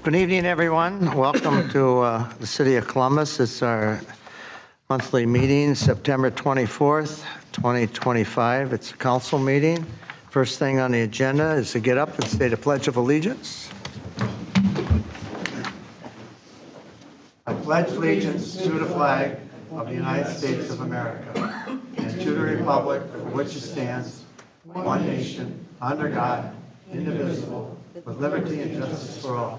Good evening, everyone. Welcome to the City of Columbus. It's our monthly meeting, September 24th, 2025. It's a council meeting. First thing on the agenda is to get up and say the Pledge of Allegiance. I pledge allegiance to the flag of the United States of America and to the republic for which it stands, one nation, under God, indivisible, with liberty and justice for all.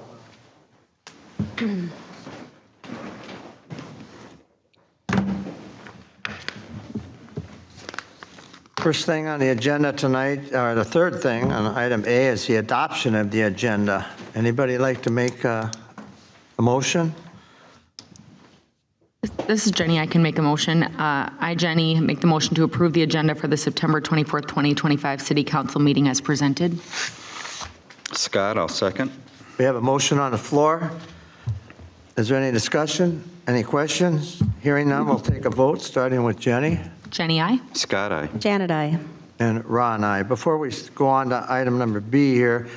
First thing on the agenda tonight, or the third thing on item A, is the adoption of the agenda. Anybody like to make a motion? This is Jenny. I can make a motion. I, Jenny, make the motion to approve the agenda for the September 24th, 2025 City Council meeting as presented. Scott, I'll second. We have a motion on the floor. Is there any discussion? Any questions? Hearing none, we'll take a vote, starting with Jenny. Jenny, aye. Scott, aye. Janet, aye. And Ron, aye. Before we go on to item number B here,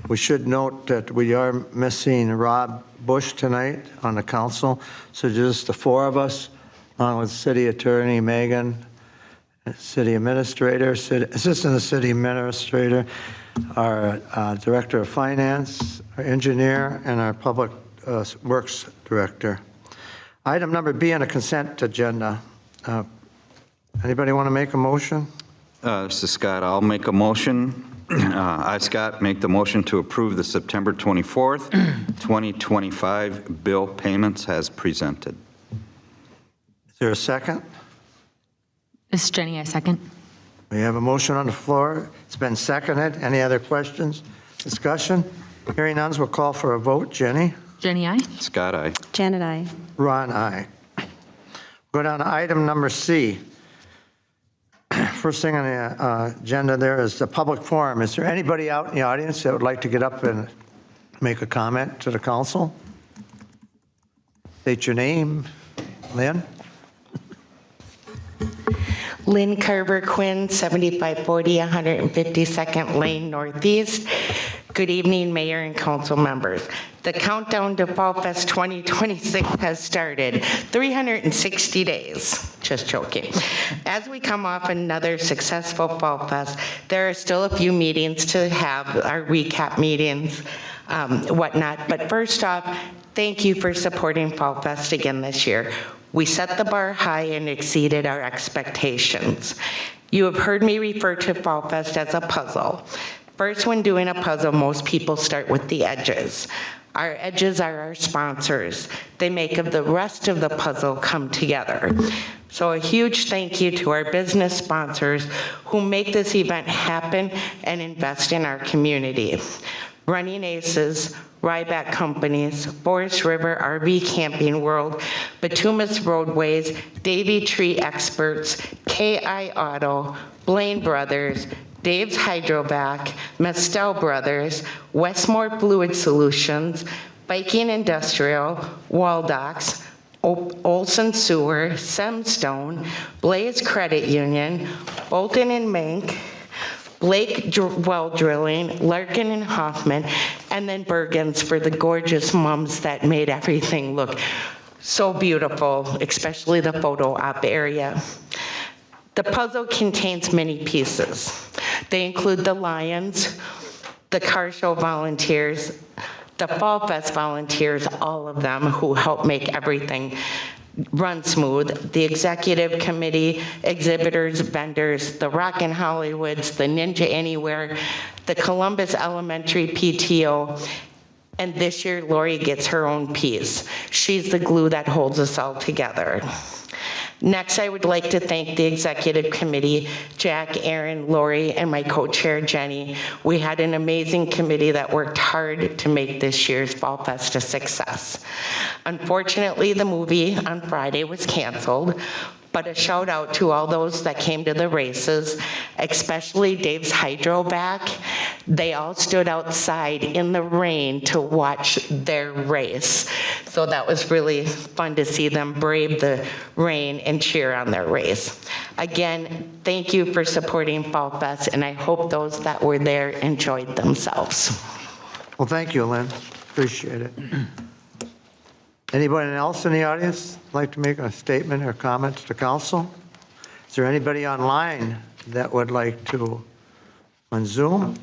we should note that we are missing Rob Bush tonight on the council. So just the four of us, along with City Attorney Megan, City Administrator, Assistant City Administrator, our Director of Finance, our Engineer, and our Public Works Director. Item number B on the consent agenda. Anybody want to make a motion? This is Scott. I'll make a motion. I, Scott, make the motion to approve the September 24th, 2025 bill payments as presented. Is there a second? This is Jenny. I second. We have a motion on the floor. It's been seconded. Any other questions? Discussion? Hearing none, we'll call for a vote. Jenny? Jenny, aye. Scott, aye. Janet, aye. Ron, aye. Go down to item number C. First thing on the agenda there is the public forum. Is there anybody out in the audience that would like to get up and make a comment to the council? State your name. Lynn? Lynn Carver Quinn, 7540 152nd Lane Northeast. Good evening, Mayor and council members. The countdown to Fall Fest 2026 has started. 360 days. Just joking. As we come off another successful Fall Fest, there are still a few meetings to have, our recap meetings, whatnot. But first off, thank you for supporting Fall Fest again this year. We set the bar high and exceeded our expectations. You have heard me refer to Fall Fest as a puzzle. First, when doing a puzzle, most people start with the edges. Our edges are our sponsors. They make the rest of the puzzle come together. So a huge thank you to our business sponsors who make this event happen and invest in our community. Running Aces, Ryback Companies, Forest River RV Camping World, Batumas Roadways, Davy Tree Experts, KI Auto, Blaine Brothers, Dave's Hydrovac, Mestel Brothers, Westmore Fluid Solutions, Viking Industrial, Waldox, Olson Sewer, Semstone, Blaze Credit Union, Bolton and Mink, Blake Well Drilling, Larkin and Hoffman, and then Bergens for the gorgeous mums that made everything look so beautiful, especially the photo op area. The puzzle contains many pieces. They include the Lions, the car show volunteers, the Fall Fest volunteers, all of them who help make everything run smooth, the executive committee, exhibitors, vendors, the Rockin' Hollywoods, the Ninja Anywhere, the Columbus Elementary PTO, and this year Lori gets her own piece. She's the glue that holds us all together. Next, I would like to thank the executive committee, Jack, Aaron, Lori, and my co-chair, Jenny. We had an amazing committee that worked hard to make this year's Fall Fest a success. Unfortunately, the movie on Friday was canceled, but a shout out to all those that came to the races, especially Dave's Hydrovac. They all stood outside in the rain to watch their race. So that was really fun to see them brave the rain and cheer on their race. Again, thank you for supporting Fall Fest, and I hope those that were there enjoyed themselves. Well, thank you, Lynn. Appreciate it. Anybody else in the audience like to make a statement or comment to council? Is there anybody online that would like to on Zoom?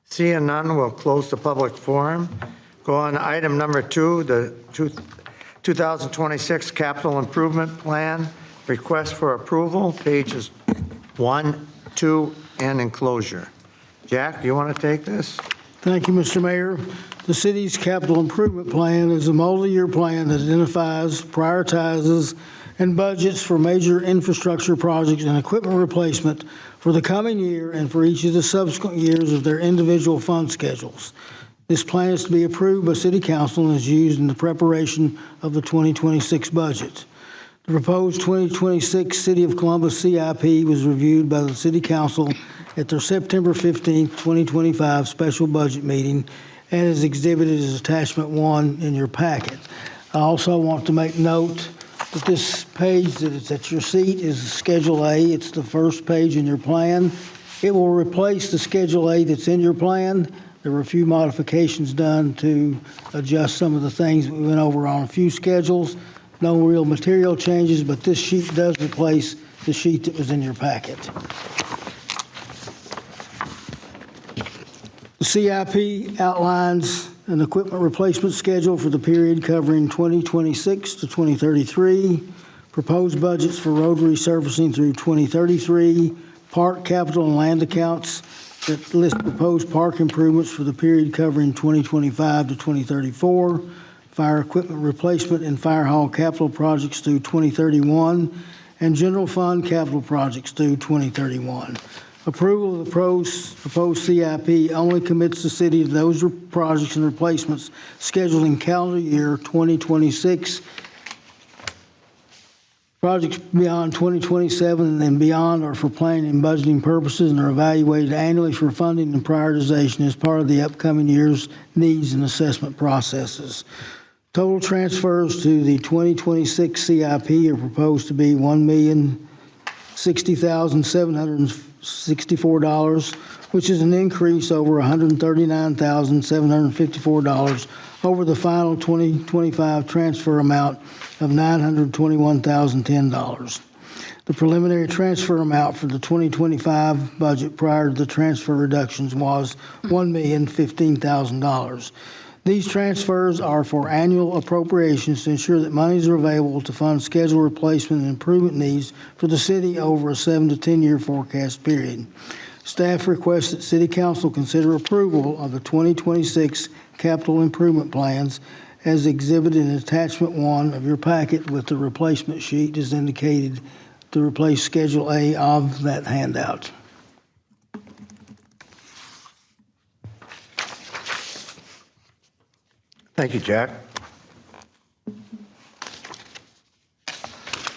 Seeing none, we'll close the public forum. Go on to item number 2, the 2026 Capital Improvement Plan, request for approval, pages 1, 2, and enclosure. Jack, you want to take this? Thank you, Mr. Mayor. The city's capital improvement plan is a multi-year plan that identifies, prioritizes, and budgets for major infrastructure projects and equipment replacement for the coming year and for each of the subsequent years of their individual fund schedules. This plan is to be approved by City Council and is used in the preparation of the 2026 budget. The proposed 2026 City of Columbus CIP was reviewed by the City Council at their September 15, 2025 special budget meeting and is exhibited as Attachment 1 in your packet. I also want to make note that this page that is at your seat is Schedule A. It's the first page in your plan. It will replace the Schedule A that's in your plan. There were a few modifications done to adjust some of the things we went over on a few schedules. No real material changes, but this sheet does replace the sheet that was in your packet. The CIP outlines an equipment replacement schedule for the period covering 2026 to 2033, proposed budgets for road resurfacing through 2033, park capital and land accounts that list proposed park improvements for the period covering 2025 to 2034, fire equipment replacement and fire hall capital projects through 2031, and general fund capital projects through 2031. Approval of the proposed CIP only commits the city to those projects and replacements scheduled in calendar year 2026. Projects beyond 2027 and beyond are for planning and budgeting purposes and are evaluated annually for funding and prioritization as part of the upcoming year's needs and assessment processes. Total transfers to the 2026 CIP are proposed to be $1,060,764, which is an increase over $139,754 over the final 2025 transfer amount of $921,010. The preliminary transfer amount for the 2025 budget prior to the transfer reductions was $1,015,000. These transfers are for annual appropriations to ensure that monies are available to fund scheduled replacement and improvement needs for the city over a 7 to 10 year forecast period. Staff requests that City Council consider approval of the 2026 capital improvement plans as exhibited in Attachment 1 of your packet with the replacement sheet as indicated to replace Schedule A of that handout. Thank you, Jack.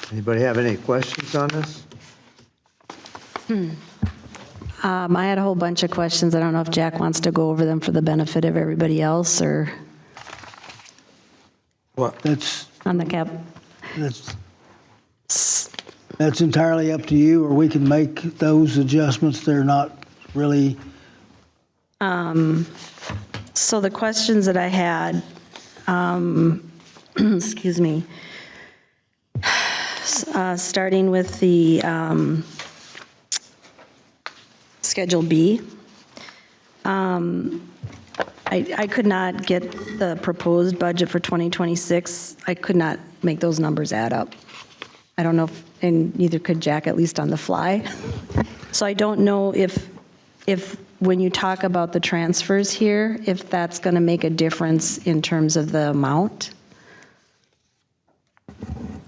Anybody have any questions on this? I had a whole bunch of questions. I don't know if Jack wants to go over them for the benefit of everybody else or What? That's on the cap. That's entirely up to you, or we can make those adjustments. They're not really. So the questions that I had, excuse me, starting with the Schedule B, I could not get the proposed budget for 2026. I could not make those numbers add up. I don't know if, and neither could Jack, at least on the fly. So I don't know if when you talk about the transfers here, if that's going to make a difference in terms of the amount.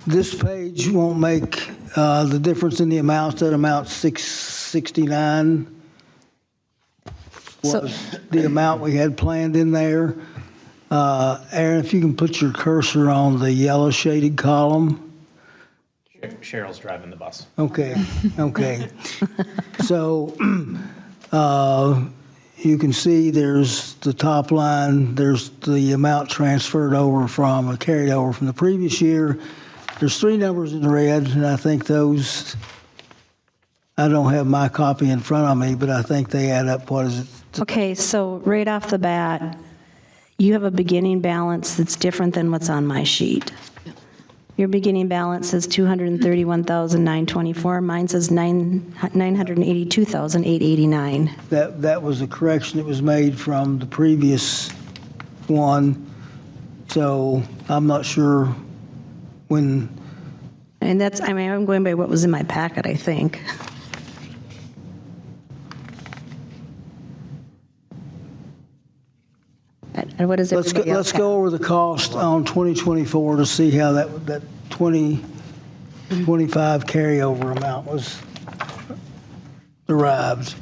This page won't make the difference in the amounts. That amount 669 was the amount we had planned in there. Aaron, if you can put your cursor on the yellow shaded column. Cheryl's driving the bus. Okay. So you can see there's the top line, there's the amount transferred over from, carried over from the previous year. There's three numbers in red, and I think those, I don't have my copy in front of me, but I think they add up, what is it? Okay, so right off the bat, you have a beginning balance that's different than what's on my sheet. Your beginning balance says 231,924. Mine says 982,889. That was a correction that was made from the previous one, so I'm not sure when, And that's, I mean, I'm going by what was in my packet, I think. And what is everybody else let's have? go over the cost on 2024 to see how that 2025 carryover amount was derived.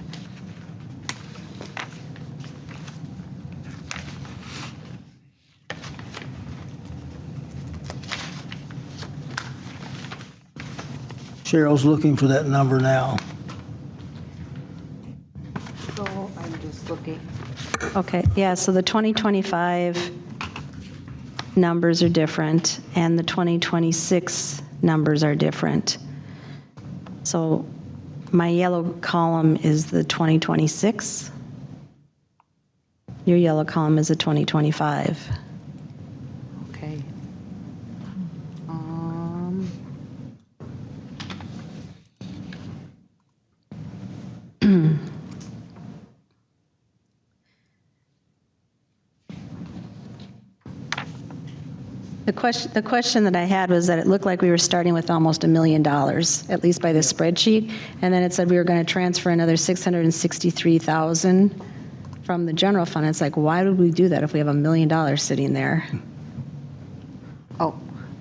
Cheryl's looking for that number now. So I'm just looking. Okay, yeah, so the 2025 numbers are different, and the 2026 numbers are different. So my yellow column is the 2026. Your yellow column is the 2025. Okay. The question that I had was that it looked like we were starting with almost $1 million, at least by the spreadsheet, and then it said we were going to transfer another 663,000 from the general fund. It's like, why would we do that if we have $1 million sitting there? Oh,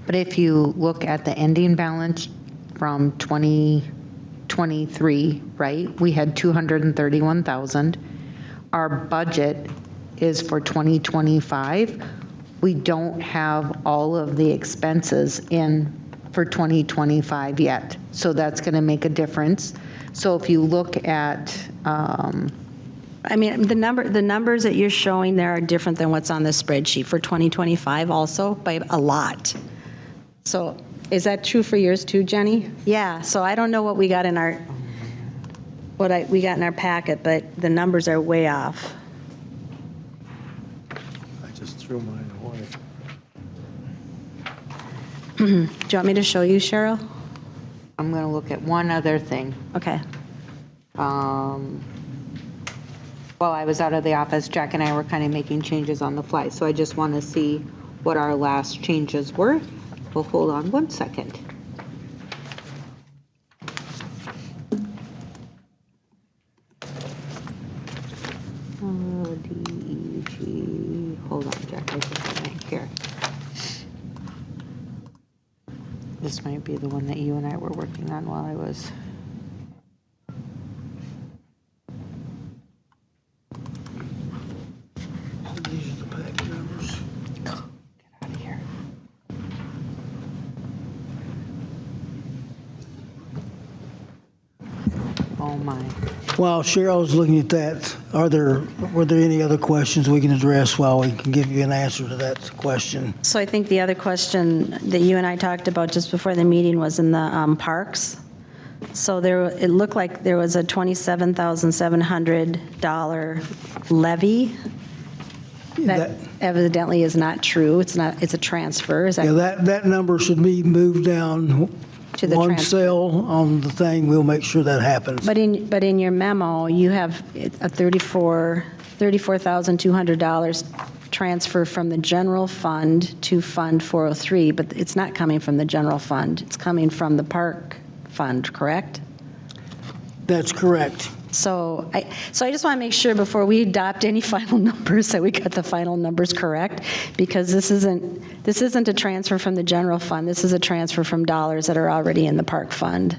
but if you look at the ending balance from 2023, right, we had 231,000. Our budget is for 2025. We don't have all of the expenses in for 2025 yet, so that's going to make a difference. So if you look at, I mean, the numbers that you're showing there are different than what's on the spreadsheet for 2025 also by a lot. So is that true for yours too, Jenny? Yeah, so I don't know what we got in our, we got in our packet, but the numbers are way off. I just threw mine away. Do you want me to show you, Cheryl? I'm going to look at one other thing. Okay. While I was out of the office, Jack and I were kind of making changes on the fly, so I just want to see what our last changes were. Well, hold on one second. DEG, hold on, Jack, I think I'm here. This might be the one that you and I were working on while I was. These are the packet numbers. Get out of here. Oh my. While Cheryl's looking at that, were there any other questions we can address while we can give you an answer to that question? So I think the other question that you and I talked about just before the meeting was in the parks. So it looked like there was a $27,700 levy. That evidently is not true. It's a transfer. Is that? Yeah, that number should be moved down To the one transfer. cell on the thing. We'll make sure that happens. But in your memo, you have a $34,200 transfer from the general fund to Fund 403, but it's not coming from the general fund. It's coming from the park fund, correct? That's correct. So I just want to make sure before we adopt any final numbers that we got the final numbers correct, because this isn't a transfer from the general fund. This is a transfer from dollars that are already in the park fund.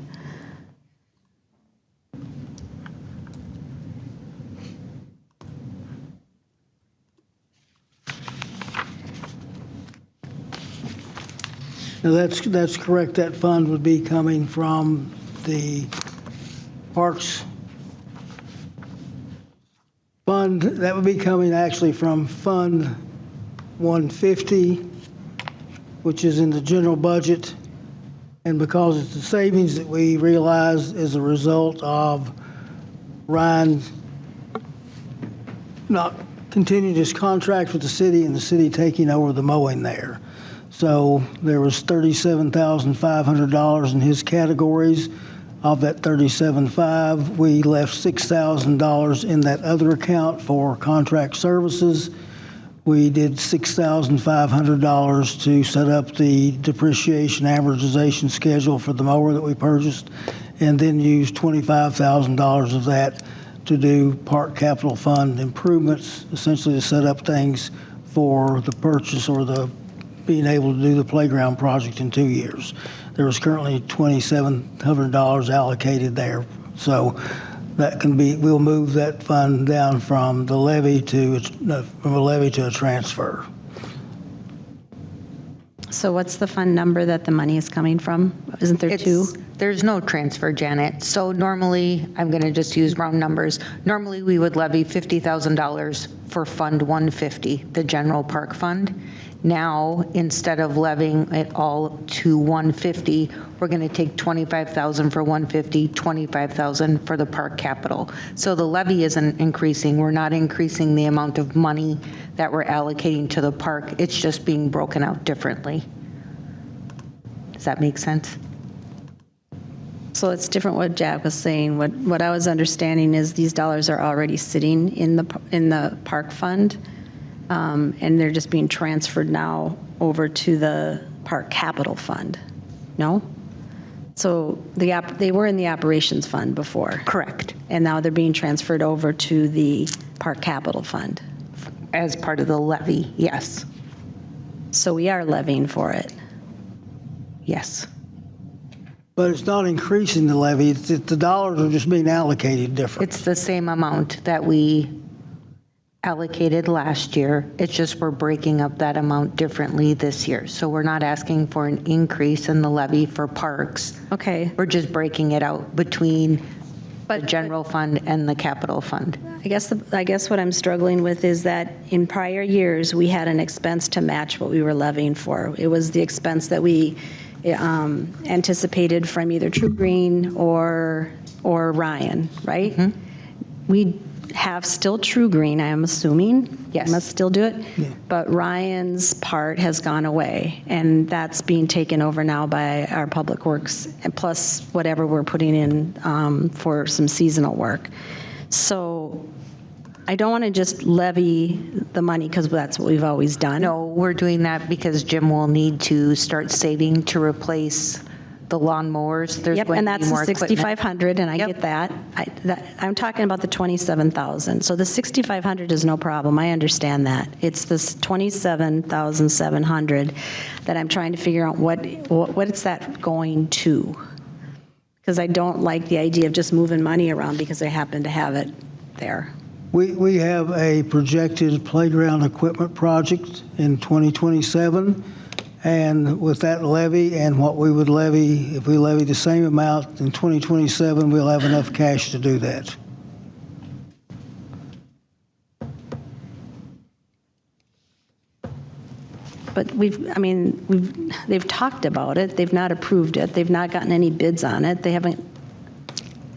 Now, that's correct. That fund would be coming from the Parks Fund. That would be coming actually from Fund 150, which is in the general budget. And because it's the savings that we realize as a result of Ryan not continued his contract with the city and the city taking over the mowing there. So there was $37,500 in his categories. Of that $37,500, we left $6,000 in that other account for contract services. We did $6,500 to set up the depreciation amortization schedule for the mower that we purchased, and then used $25,000 of that to do park capital fund improvements, essentially to set up things for the purchase or the being able to do the playground project in 2 years. There was currently $2,700 allocated there. So that can be, we'll move that fund down from the levy to, from a levy to a transfer. So what's the fund number that the money is coming from? Isn't there two? There's no transfer, Janet. So normally, I'm going to just use round numbers. Normally, we would levy $50,000 for Fund 150, the general park fund. Now, instead of levying it all to 150, we're going to take 25,000 for 150, 25,000 for the park capital. So the levy isn't increasing. We're not increasing the amount of money that we're allocating to the park. It's just being broken out differently. Does that make sense? So it's different what Jack was saying. What I was understanding is these dollars are already sitting in the park fund, and they're just being transferred now over to the park capital fund. No? So they were in the operations fund before. Correct. And now they're being transferred over to the park capital fund. As part of the levy, yes. So we are levying for it. Yes. But it's not increasing the levy. The dollars are just being allocated different. It's the same amount that we allocated last year. It's just we're breaking up that amount differently this year. So we're not asking for an increase in the levy for parks. Okay. We're just breaking it out between the general fund and the capital fund. I guess what I'm struggling with is that in prior years, we had an expense to match what we were levying for. It was the expense that we anticipated from either True Green or Ryan, right? Mm-hmm. We have still True Green, I am assuming. Yes. Must still do it. Yeah. But Ryan's part has gone away, and that's being taken over now by our Public Works, and plus whatever we're putting in for some seasonal work. So I don't want to just levy the money because that's what we've always done. No, we're doing that because Jim will need to start saving to replace the lawnmowers. There's Yep, going and to be that's more the equipment. 6,500, and I Yep. get that. I'm talking about the 27,000. So the 6,500 is no problem. I understand that. It's this 27,700 that I'm trying to figure out what is that going to? Because I don't like the idea of just moving money around because I happen to have it there. We have a projected playground equipment project in 2027, and with that levy and what we would levy, if we levy the same amount in 2027, we'll have enough cash to do that. But they've talked about it. They've not approved it. They've not gotten any bids on it. They haven't.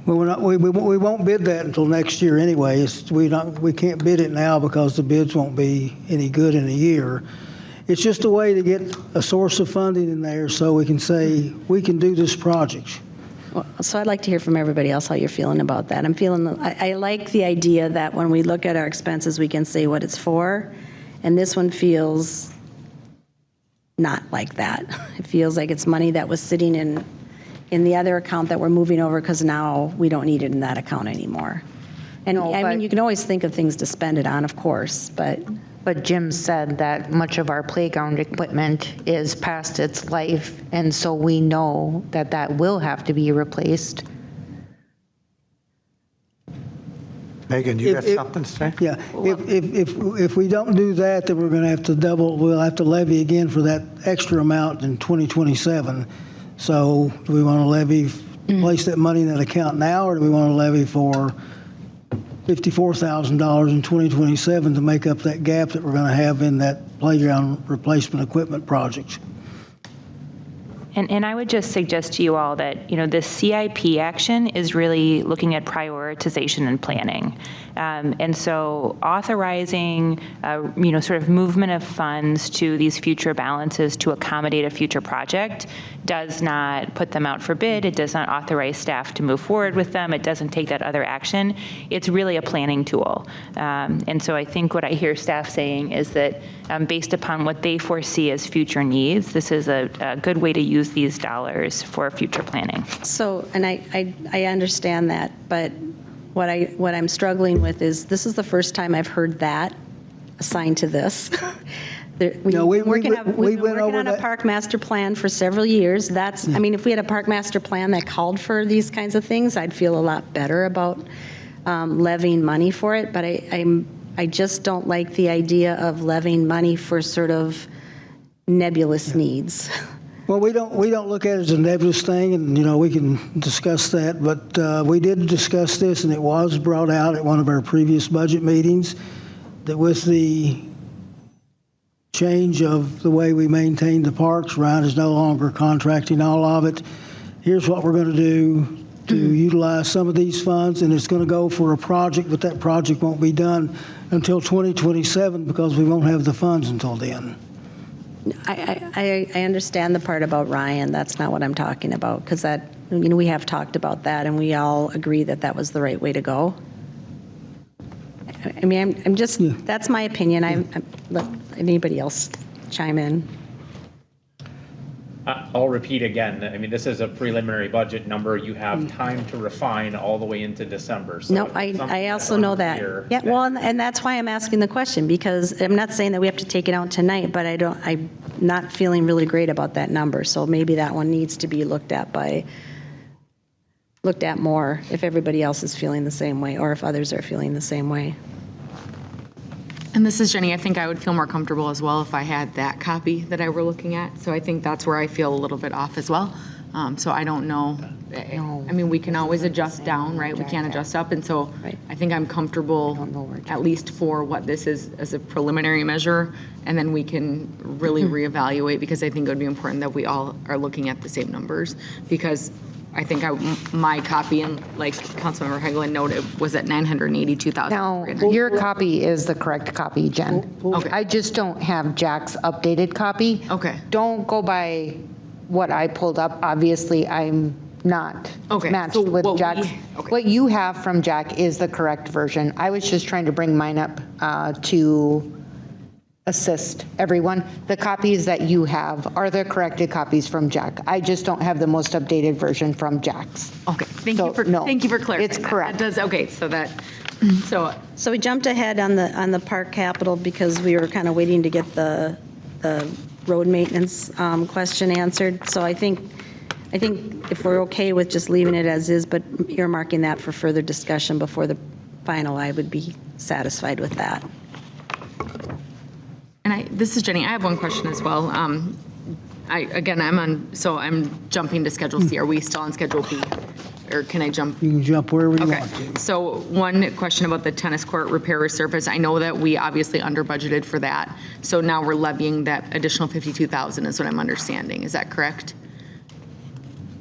Well, we won't bid that until next year anyway. We can't bid it now because the bids won't be any good in a year. It's just a way to get a source of funding in there so we can say, we can do this project. Well, so I'd like to hear from everybody else how you're feeling about that. I like the idea that when we look at our expenses, we can say what it's for, and this one feels not like that. It feels like it's money that was sitting in the other account that we're moving over because now we don't need it in that account anymore. And No, I mean, but- you can always think of things to spend it on, of course, but But Jim said that much of our playground equipment is past its life, and so we know that that will have to be replaced. Megan, you got If- something to say? Yeah, if we don't do that, then we're going to have to we'll have to levy again for that extra amount in 2027. So do we want to place that money in that account now, or do we want to levy for $54,000 in 2027 to make up that gap that we're going to have in that playground replacement equipment project? And I would just suggest to you all that, the CIP action is really looking at prioritization and planning. And so authorizing, sort of movement of funds to these future balances to accommodate a future project does not put them out for bid. It does not authorize staff to move forward with them. It doesn't take that other action. It's really a planning tool. And so I think what I hear staff saying is that based upon what they foresee as future needs, this is a good way to use these dollars for future planning. So, and I understand that, but what I'm struggling with is, this is the first time I've heard that assigned to this. We've been working on a park master plan for several years. I mean, if we had a park master plan that called for these kinds of things, I'd feel a lot better about levying money for it, but I just don't like the idea of levying money for sort of nebulous needs. Well, we don't look at it as a nebulous thing, and, we can discuss that, but we did discuss this, and it was brought out at one of our previous budget meetings, that with the change of the way we maintain the parks, Ryan is no longer contracting all of it. Here's what we're going to do to utilize some of these funds, and it's going to go for a project, but that project won't be done until 2027 because we won't have the funds until then. I understand the part about Ryan. That's not what I'm talking about, because that, we have talked about that, and we all agree that that was the right way to go. I mean, I'm just, that's my opinion. I'm let anybody else chime in. I'll repeat again. I mean, this is a preliminary budget number. You have time to refine all the way into December. So No, I also know that. Yeah, well, and that's why I'm asking the question, because I'm not saying that we have to take it out tonight, but I'm not feeling really great about that number. So maybe that one needs to be looked at more if everybody else is feeling the same way, or if others are feeling the same way. And this is Jenny. I think I would feel more comfortable as well if I had that copy that I were looking at. So I think that's where I feel a little bit off as well. So I don't know. I mean, we can always adjust down, right? We can't adjust up. And so I think I'm comfortable, at least for what this is as a preliminary measure. And then we can really reevaluate, because I think it would be important that we all are looking at the same numbers, because I think my copy, and like Councilmember Hegland noted, was at 982,000. Now, your copy is the correct copy, Jen. Okay. I just don't have Jack's updated copy. Okay. Don't go by what I pulled up. Obviously, I'm not matched so with what Jack's. What you have from Jack is the correct version. I was just trying to bring mine up to assist everyone. The copies that you have are the corrected copies from Jack. I just don't have the most updated version from Jack's. Okay, thank you for clarifying. It's correct. That does, okay, so we jumped ahead on the park capital because we were kind of waiting to get the road maintenance question answered. So I think if we're okay with just leaving it as is, but earmarking that for further discussion before the final, I would be satisfied with that. And this is Jenny. I have one question as well. I'm jumping to Schedule C. Are we still on Schedule B? Or can I jump? You can jump wherever you Okay. want to. So one question about the tennis court repair resurface. I know that we obviously under budgeted for that. So now we're levying that additional $52,000 is what I'm understanding. Is that correct?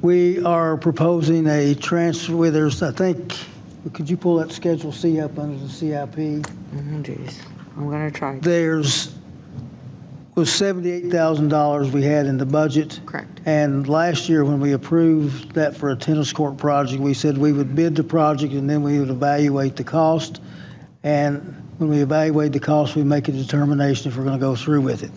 We are proposing a transfer where there's, I think, could you pull that Schedule C up under the CIP? Oh, geez. I'm going to try. Was $78,000 we had in the budget. Correct. And last year when we approved that for a tennis court project, we said we would bid the project and then we would evaluate the cost. And when we evaluate the cost, we make a determination if we're going to go through with it.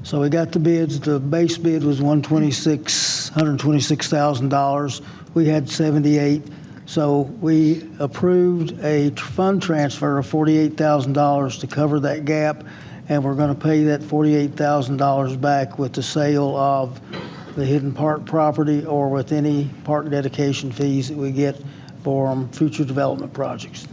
So we got the bids. The base bid was $126,000. We had 78. So we approved a fund transfer of $48,000 to cover that gap, and we're going to pay that $48,000 back with the sale of the Hidden Park property or with any park dedication fees that we get for future development projects.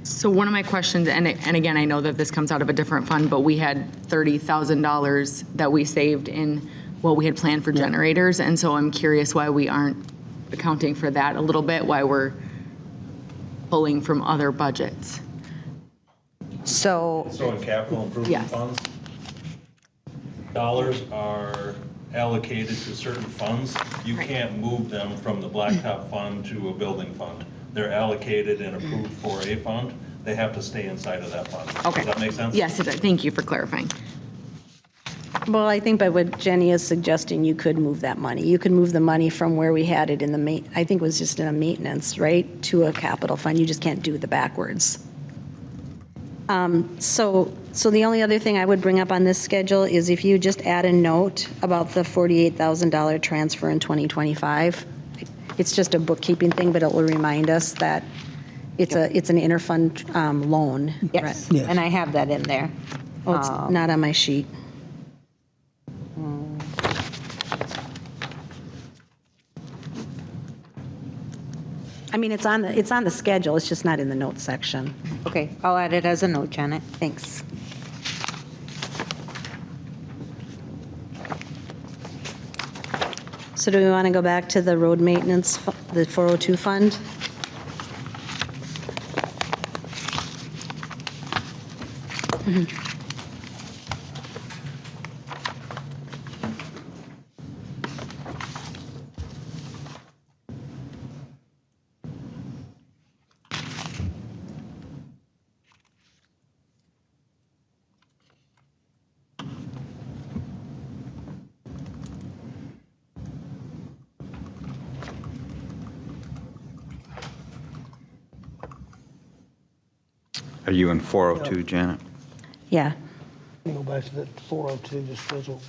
So one of my questions, and again, I know that this comes out of a different fund, but we had $30,000 that we saved in what we had planned for generators, and so I'm curious why we aren't accounting for that a little bit, why we're pulling from other budgets. So in capital improvement Yes. funds, dollars are allocated to certain funds, you Right. can't move them from the blacktop fund to a building fund. They're allocated and approved for a fund. They have to stay inside of that fund. Okay. Does that make sense? Yes, it does. Thank you for clarifying. Well, I think by what Jenny is suggesting, you could move that money. You could move the money from where we had it in the I think it was just in a maintenance, right, to a capital fund. You just can't do the backwards. So the only other thing I would bring up on this schedule is if you just add a note about the $48,000 transfer in 2025. It's just a bookkeeping thing, but it will remind us that it's an interfund loan. Yes, Yes. and I have that in there. Oh, it's not on my sheet. I mean, it's on the schedule, it's just not in the notes section. Okay, I'll add it as a note, Janet. Thanks. So do we want to go back to the road maintenance, the 402 fund? Are you in 402, Janet? Yeah. Go back to that 402, the schedule.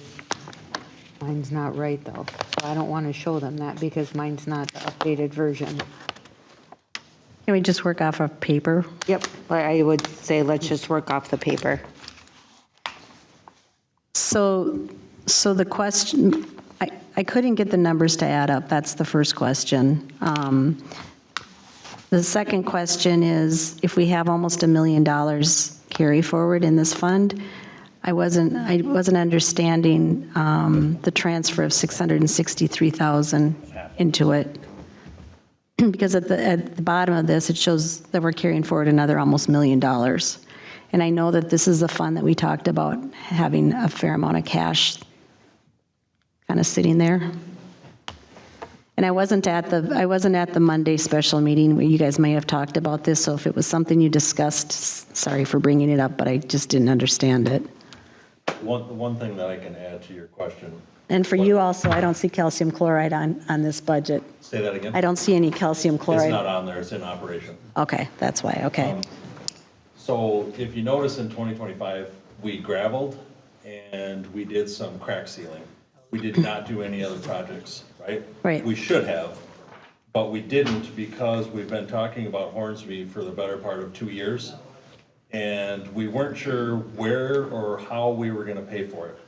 Mine's not right, though, so I don't want to show them that because mine's not the updated version. Can we just work off of paper? Yep, I would say let's just work off the paper. So the question, I couldn't get the numbers to add up. That's the first question. The second question is, if we have almost $1 million carry forward in this fund, I wasn't understanding the transfer of $663,000 into it. Because at the bottom of this, it shows that we're carrying forward another almost $1 million. And I know that this is the fund that we talked about having a fair amount of cash kind of sitting there. And I wasn't at the Monday special meeting where you guys may have talked about this, so if it was something you discussed, sorry for bringing it up, but I just didn't understand it. One thing that I can add to your question. And for you also, I don't see calcium chloride on this budget. Say that again? I don't see any calcium It's chloride. not on there, it's in operation. Okay, that's why, okay. So if you notice in 2025, we gravelled and we did some crack sealing. We did not do any other projects, right? Right. We should have, but we didn't because we've been talking about Hornsby for the better part of 2 years. And we weren't sure where or how we were gonna pay for it.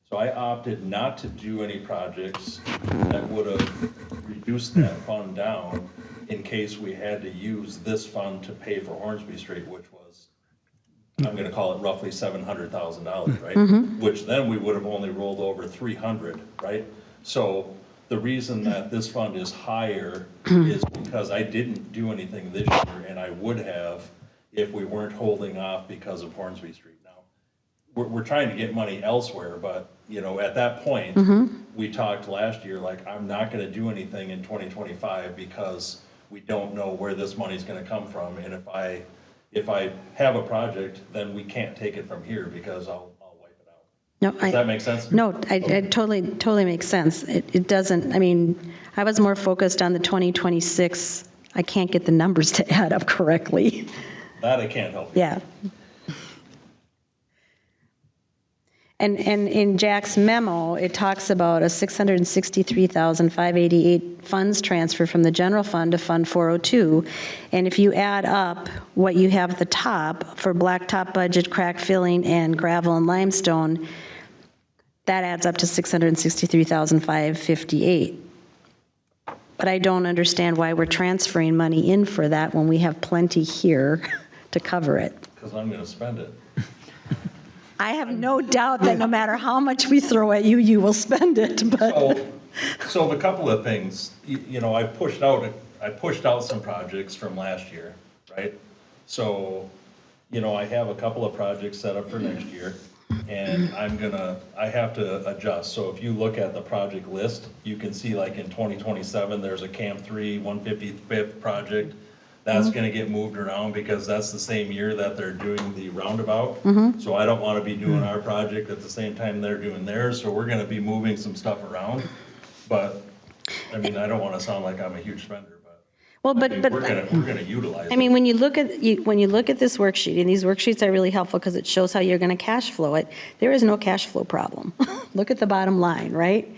So I opted not to do any projects that would have reduced that fund down in case we had to use this fund to pay for Hornsby Street, which was, I'm gonna call it roughly $700,000, right? Which then we would have only rolled over 300, right? So the reason that this fund is higher is because I didn't do anything this year, and I would have if we weren't holding off because of Hornsby Street. Now, we're trying to get money elsewhere, but, you know, at that point, we talked last year, like, I'm not gonna do anything in 2025 because we don't know where this money's gonna come from, and if I have a project, then we can't take it from here because I'll wipe it out. No, Does that make sense? No, it totally makes sense. It doesn't, I mean, I was more focused on the 2026, I can't get the numbers to add up correctly. That I can't help you. Yeah. And in Jack's memo, it talks about a $663,588 funds transfer from the general fund to Fund 402. And if you add up what you have at the top for blacktop budget, crack filling, and gravel and limestone, that adds up to $663,558. But I don't understand why we're transferring money in for that when we have plenty here to cover it. Because I'm gonna spend it. I have no doubt that no matter how much we throw at you, you will spend it, but. So a couple of things, you know, I pushed out some projects from last year, right? So, you know, I have a couple of projects set up for next year. and I have to adjust. So if you look at the project list, you can see like in 2027, there's a Camp 3 155th project. That's gonna get moved around because that's the same year that they're doing the roundabout. So I don't wanna be doing our project at the same time they're doing theirs, so we're gonna be moving some stuff around. But, I mean, I don't wanna sound like I'm a huge spender, but. Well, I mean, We're gonna utilize it. I mean, when you look at this worksheet, and these worksheets are really helpful because it shows how you're going to cash flow it, there is no cash flow problem. Look at the bottom line, right?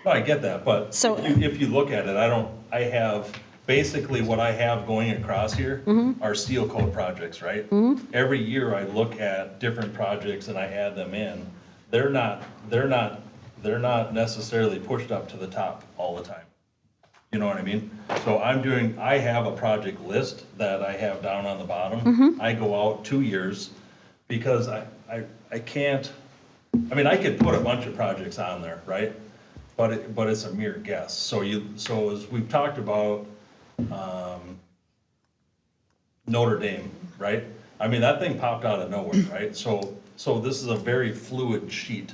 No, I get that, but So- if you look at it, I have, basically what I have going across here are steel coat projects, right? Every year I look at different projects and I add them in. They're not necessarily pushed up to the top all the time. You know what I mean? So I have a project list that I have down on the bottom. I go out 2 years because I can't, I mean, I could put a bunch of projects on there, right? But it's a mere guess. So as we've talked about, Notre Dame, right? I mean, that thing popped out of nowhere, right? So this is a very fluid sheet.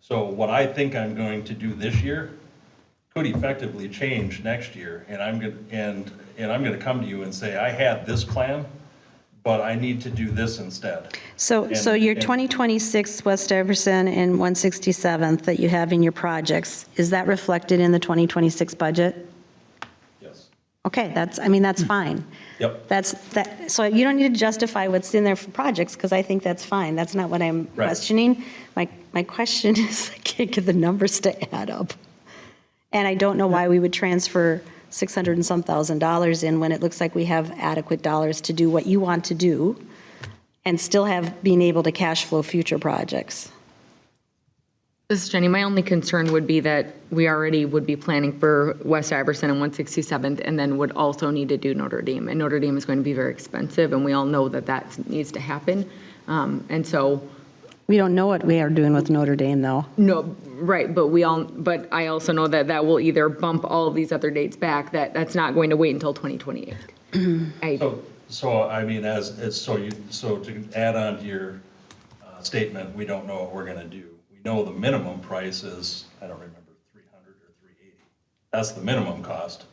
So what I think I'm going to do this year could effectively change next year, and I'm gonna come to you and say, I had this plan, but I need to do this instead. So your And- 2026 West Iverson and 167th that you have in your projects, is that reflected in the 2026 budget? Yes. Okay, that's fine. Yep. So you don't need to justify what's in there for projects, because I think that's fine. That's not what I'm Right. questioning. My question is, I can't get the numbers to add up. And I don't know why we would transfer 600 and some $1,000s in when it looks like we have adequate dollars to do what you want to do and still have being able to cash flow future projects. This is Jenny. My only concern would be that we already would be planning for West Iverson and 167th, and then would also need to do Notre Dame. And Notre Dame is going to be very expensive, and we all know that that needs to happen. And so, We don't know what we are doing with Notre Dame, though. no, right, but I also know that that will either bump all of these other dates back, that's not going to wait until 2028. So I mean, so to add on to your statement, we don't know what we're gonna do. We know the minimum price is, I don't remember, 300 or 380. That's the minimum cost.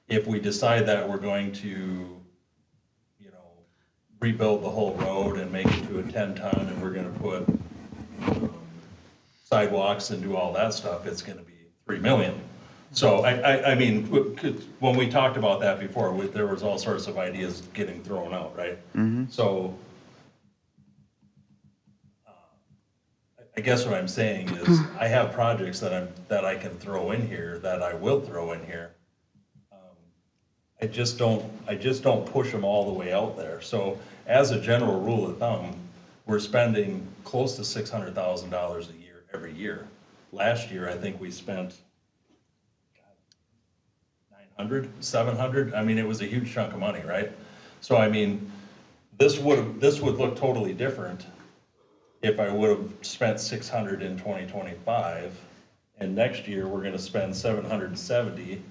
If we decide that we're going to, rebuild the whole road and make it to a 10-ton, and we're gonna put sidewalks and do all that stuff, it's gonna be $3 million. So I mean, when we talked about that before, there was all sorts of ideas getting thrown out, right? So I guess what I'm saying is, I have projects that I can throw in here, that I will throw in here. I just don't push them all the way out there. So as a general rule of thumb, we're spending close to $600,000 a year every year. Last year, I think we spent 900, 700. I mean, it was a huge chunk of money, right? So I mean, this would look totally different if I would have spent 600 in 2025, and next year we're gonna spend 770.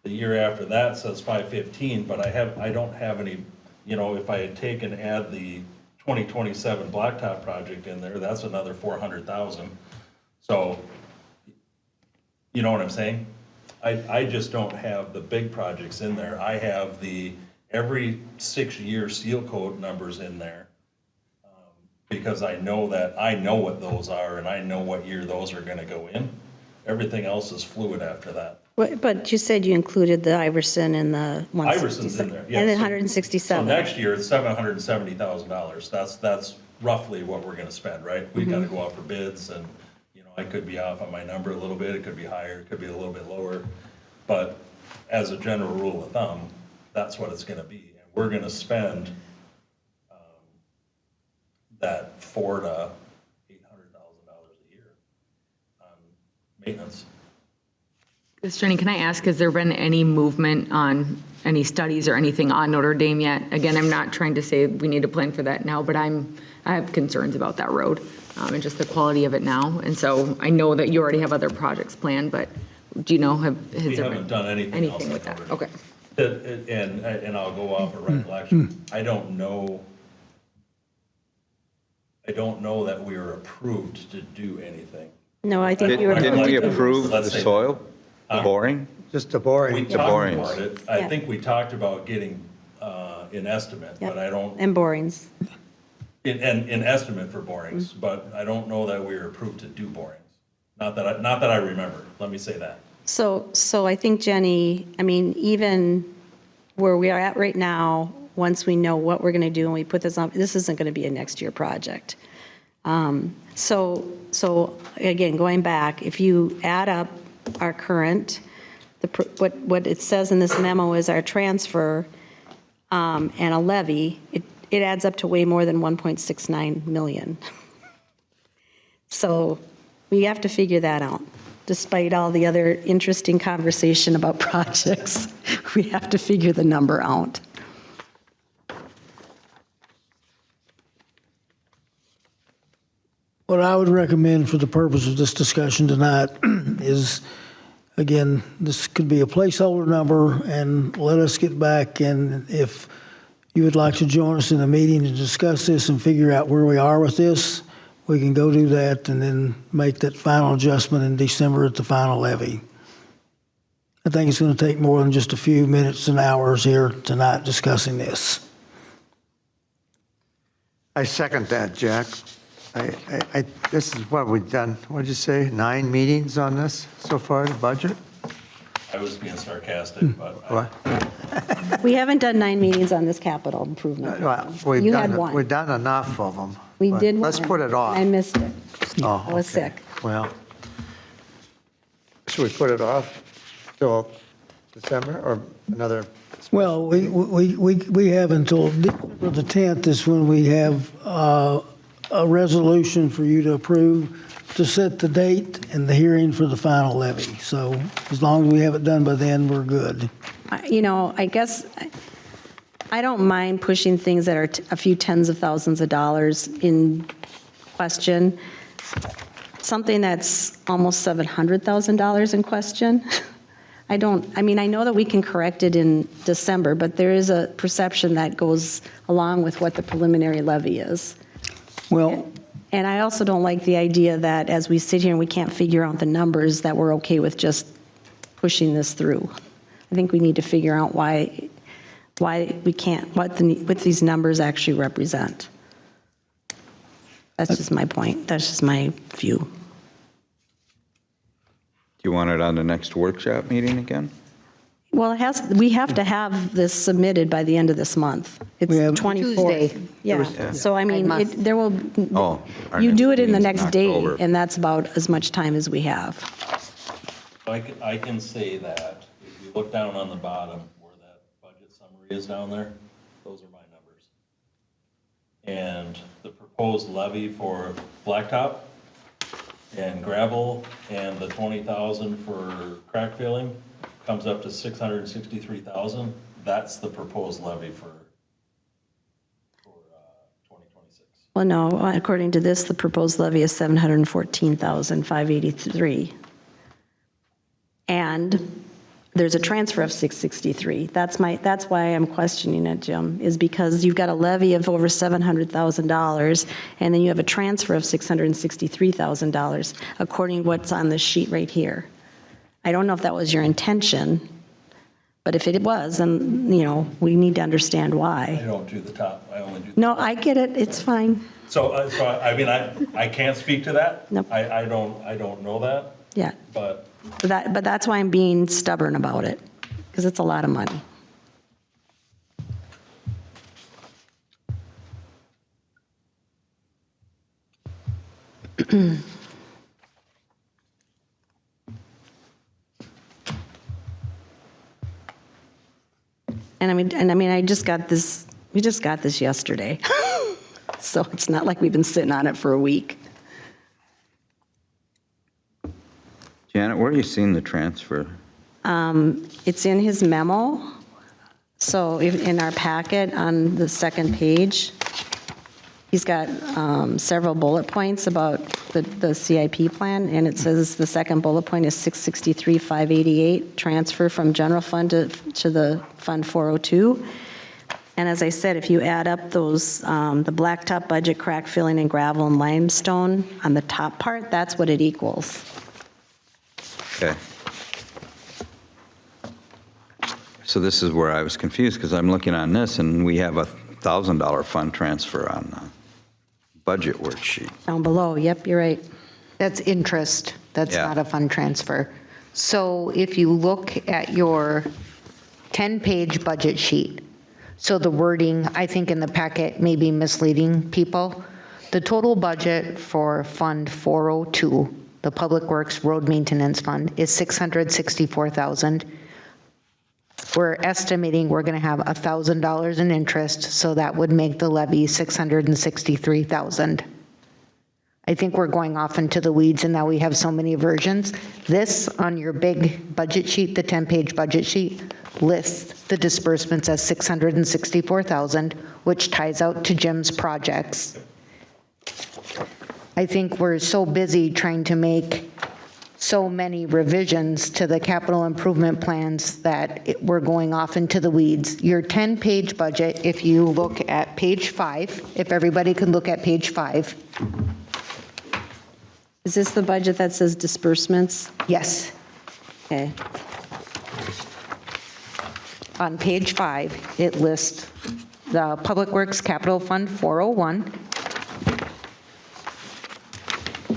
The year after that says 515, but I don't have any, if I had taken, add the 2027 blacktop project in there, that's another 400,000. So, you know what I'm saying? I just don't have the big projects in there. I have the every 6-year seal coat numbers in there. Because I know what those are, and I know what year those are gonna go in. Everything else is fluid after that. But you said you included the Iverson and the 167. Iverson's in there, yes. And then So 167. next year, it's $770,000. That's roughly what we're gonna spend, right? We gotta go out for bids, and, I could be off on my number a little bit, it could be higher, it could be a little bit lower. But as a general rule of thumb, that's what it's gonna be. And we're gonna spend that $400,000 to $800,000 a year on maintenance. Ms. Jenny, can I ask, has there been any movement on any studies or anything on Notre Dame yet? Again, I'm not trying to say we need to plan for that now, but I have concerns about that road and just the quality of it now. And so I know that you already have other projects planned, but do you know, has We there haven't been done anything else with like that? Notre Okay. Dame. And I'll go off a recollection. I don't know I don't know that we were approved to do anything. No, I think we were. Didn't we approve the Let's say- soil boring? Just the We boring. The talked borings. about it. Yeah. I think we talked about getting an estimate, but I don't, And borings. an estimate for borings, but I don't know that we were approved to do borings. Not that I remember, let me say that. So I think, Jenny, I mean, even where we are at right now, once we know what we're going to do and we put this on, this isn't going to be a next year project. So again, going back, if you add up our current, what it says in this memo is our transfer and a levy, it adds up to way more than 1.69 million. So we have to figure that out. Despite all the other interesting conversation about projects, we have to figure the number out. What I would recommend for the purpose of this discussion tonight is, again, this could be a placeholder number, and let us get back, and if you would like to join us in a meeting to discuss this and figure out where we are with this, we can go do that and then make that final adjustment in December at the final levy. I think it's going to take more than just a few minutes and hours here tonight discussing this. I second that, Jack. This is what we've done, what'd you say, 9 meetings on this so far, the budget? I was being sarcastic, but What? We haven't done 9 meetings on this capital improvement. Well, we've You had done, one. we've done enough of them. We but did one. Let's put it off. I missed it. Oh, I was okay. sick. Well, should we put it off till December or another? Well, we have until December the 10th is when we have a resolution for you to approve to set the date and the hearing for the final levy. So as long as we have it done by then, we're good. You know, I guess I don't mind pushing things that are a few tens of thousands of dollars in question. Something that's almost $700,000 in question. I mean, I know that we can correct it in December, but there is a perception that goes along with what the preliminary levy is. Well, And I also don't like the idea that as we sit here and we can't figure out the numbers, that we're okay with just pushing this through. I think we need to figure out why we can't, what these numbers actually represent. That's just my point. That's just my view. Do you want it on the next workshop meeting again? Well, we have to have this submitted by the end of this month. It's We have- 24th. Tuesday. Yeah, so I mean, there will, Oh, our you next do it in the meeting's next day, October. and that's about as much time as we have. I can say that if you look down on the bottom where that budget summary is down there, those are my numbers. And the proposed levy for blacktop and gravel and the 20,000 for crack filling comes up to 663,000. That's the proposed levy for 2026. Well, no, according to this, the proposed levy is $714,583. And there's a transfer of 663. That's why I'm questioning it, Jim, is because you've got a levy of over $700,000, and then you have a transfer of $663,000, according to what's on this sheet right here. I don't know if that was your intention, but if it was, then, we need to understand I why. don't do the top, I only do. No, I get it, it's fine. So I mean, I can't speak to that. Nope. I don't know that, Yeah, but but that's why I'm being stubborn about it, because it's a lot of money. And I mean, we just got this yesterday. So it's not like we've been sitting on it for a week. Janet, where are you seeing the transfer? It's in his memo. So in our packet on the second page, he's got several bullet points about the CIP plan, and it says the second bullet point is 663,588, transfer from general fund to the Fund 402. And as I said, if you add up those, the blacktop budget, crack filling and gravel and limestone on the top part, that's what it equals. Okay. So this is where I was confused, because I'm looking on this, and we have a $1,000 fund transfer on the budget worksheet. Down below, yep, you're right. That's interest. That's Yeah. not a fund transfer. So if you look at your 10-page budget sheet, so the wording, I think in the packet may be misleading people. The total budget for Fund 402, the Public Works Road Maintenance Fund, is $664,000. We're estimating we're going to have $1,000 in interest, so that would make the levy $663,000. I think we're going off into the weeds, and now we have so many versions. This, on your big budget sheet, the 10-page budget sheet, lists the disbursements as $664,000, which ties out to Jim's projects. I think we're so busy trying to make so many revisions to the capital improvement plans that we're going off into the weeds. Your 10-page budget, if you look at page 5, if everybody could look at page 5. Is this the budget that says disbursements? Yes, Okay. on page 5, it lists the Public Works Capital Fund 401.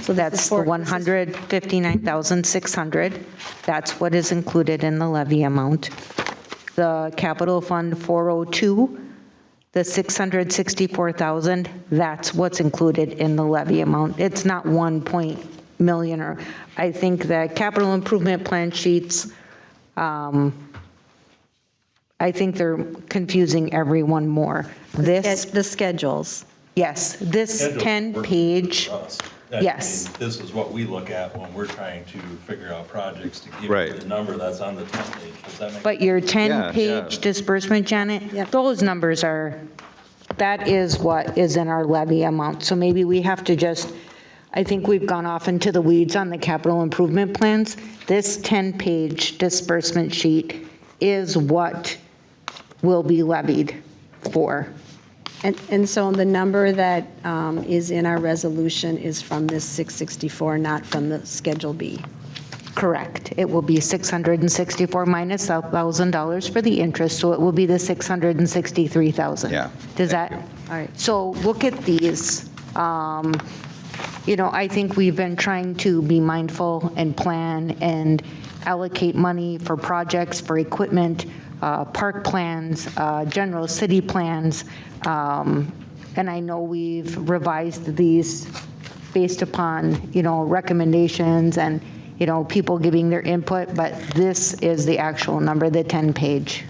So that's the 159,600. That's what is included in the levy amount. The Capital Fund 402, the 664,000, that's what's included in the levy amount. It's not 1 million, or I think the capital improvement plan sheets, I think they're confusing everyone more. This, The schedules. yes, this Schedule 10-page, works for us. yes. This is what we look at when we're trying to figure out projects to give Right. you the number that's on the 10 page. Does that make But your Yeah. 10-page disbursement, Janet, Yep. those numbers are, that is what is in our levy amount. So maybe we have to just, I think we've gone off into the weeds on the capital improvement plans. This 10-page disbursement sheet is what will be levied for. And so the number that is in our resolution is from this 664, not from the Schedule B. Correct. It will be 664 minus $1,000 for the interest, so it will be the 663,000. Yeah. Does that? Thank All right. So look at these. I think we've been trying to be mindful and plan and allocate money for projects, for equipment, park plans, general city plans. And I know we've revised these based upon, recommendations and, people giving their input, but this is the actual number, the 10-page.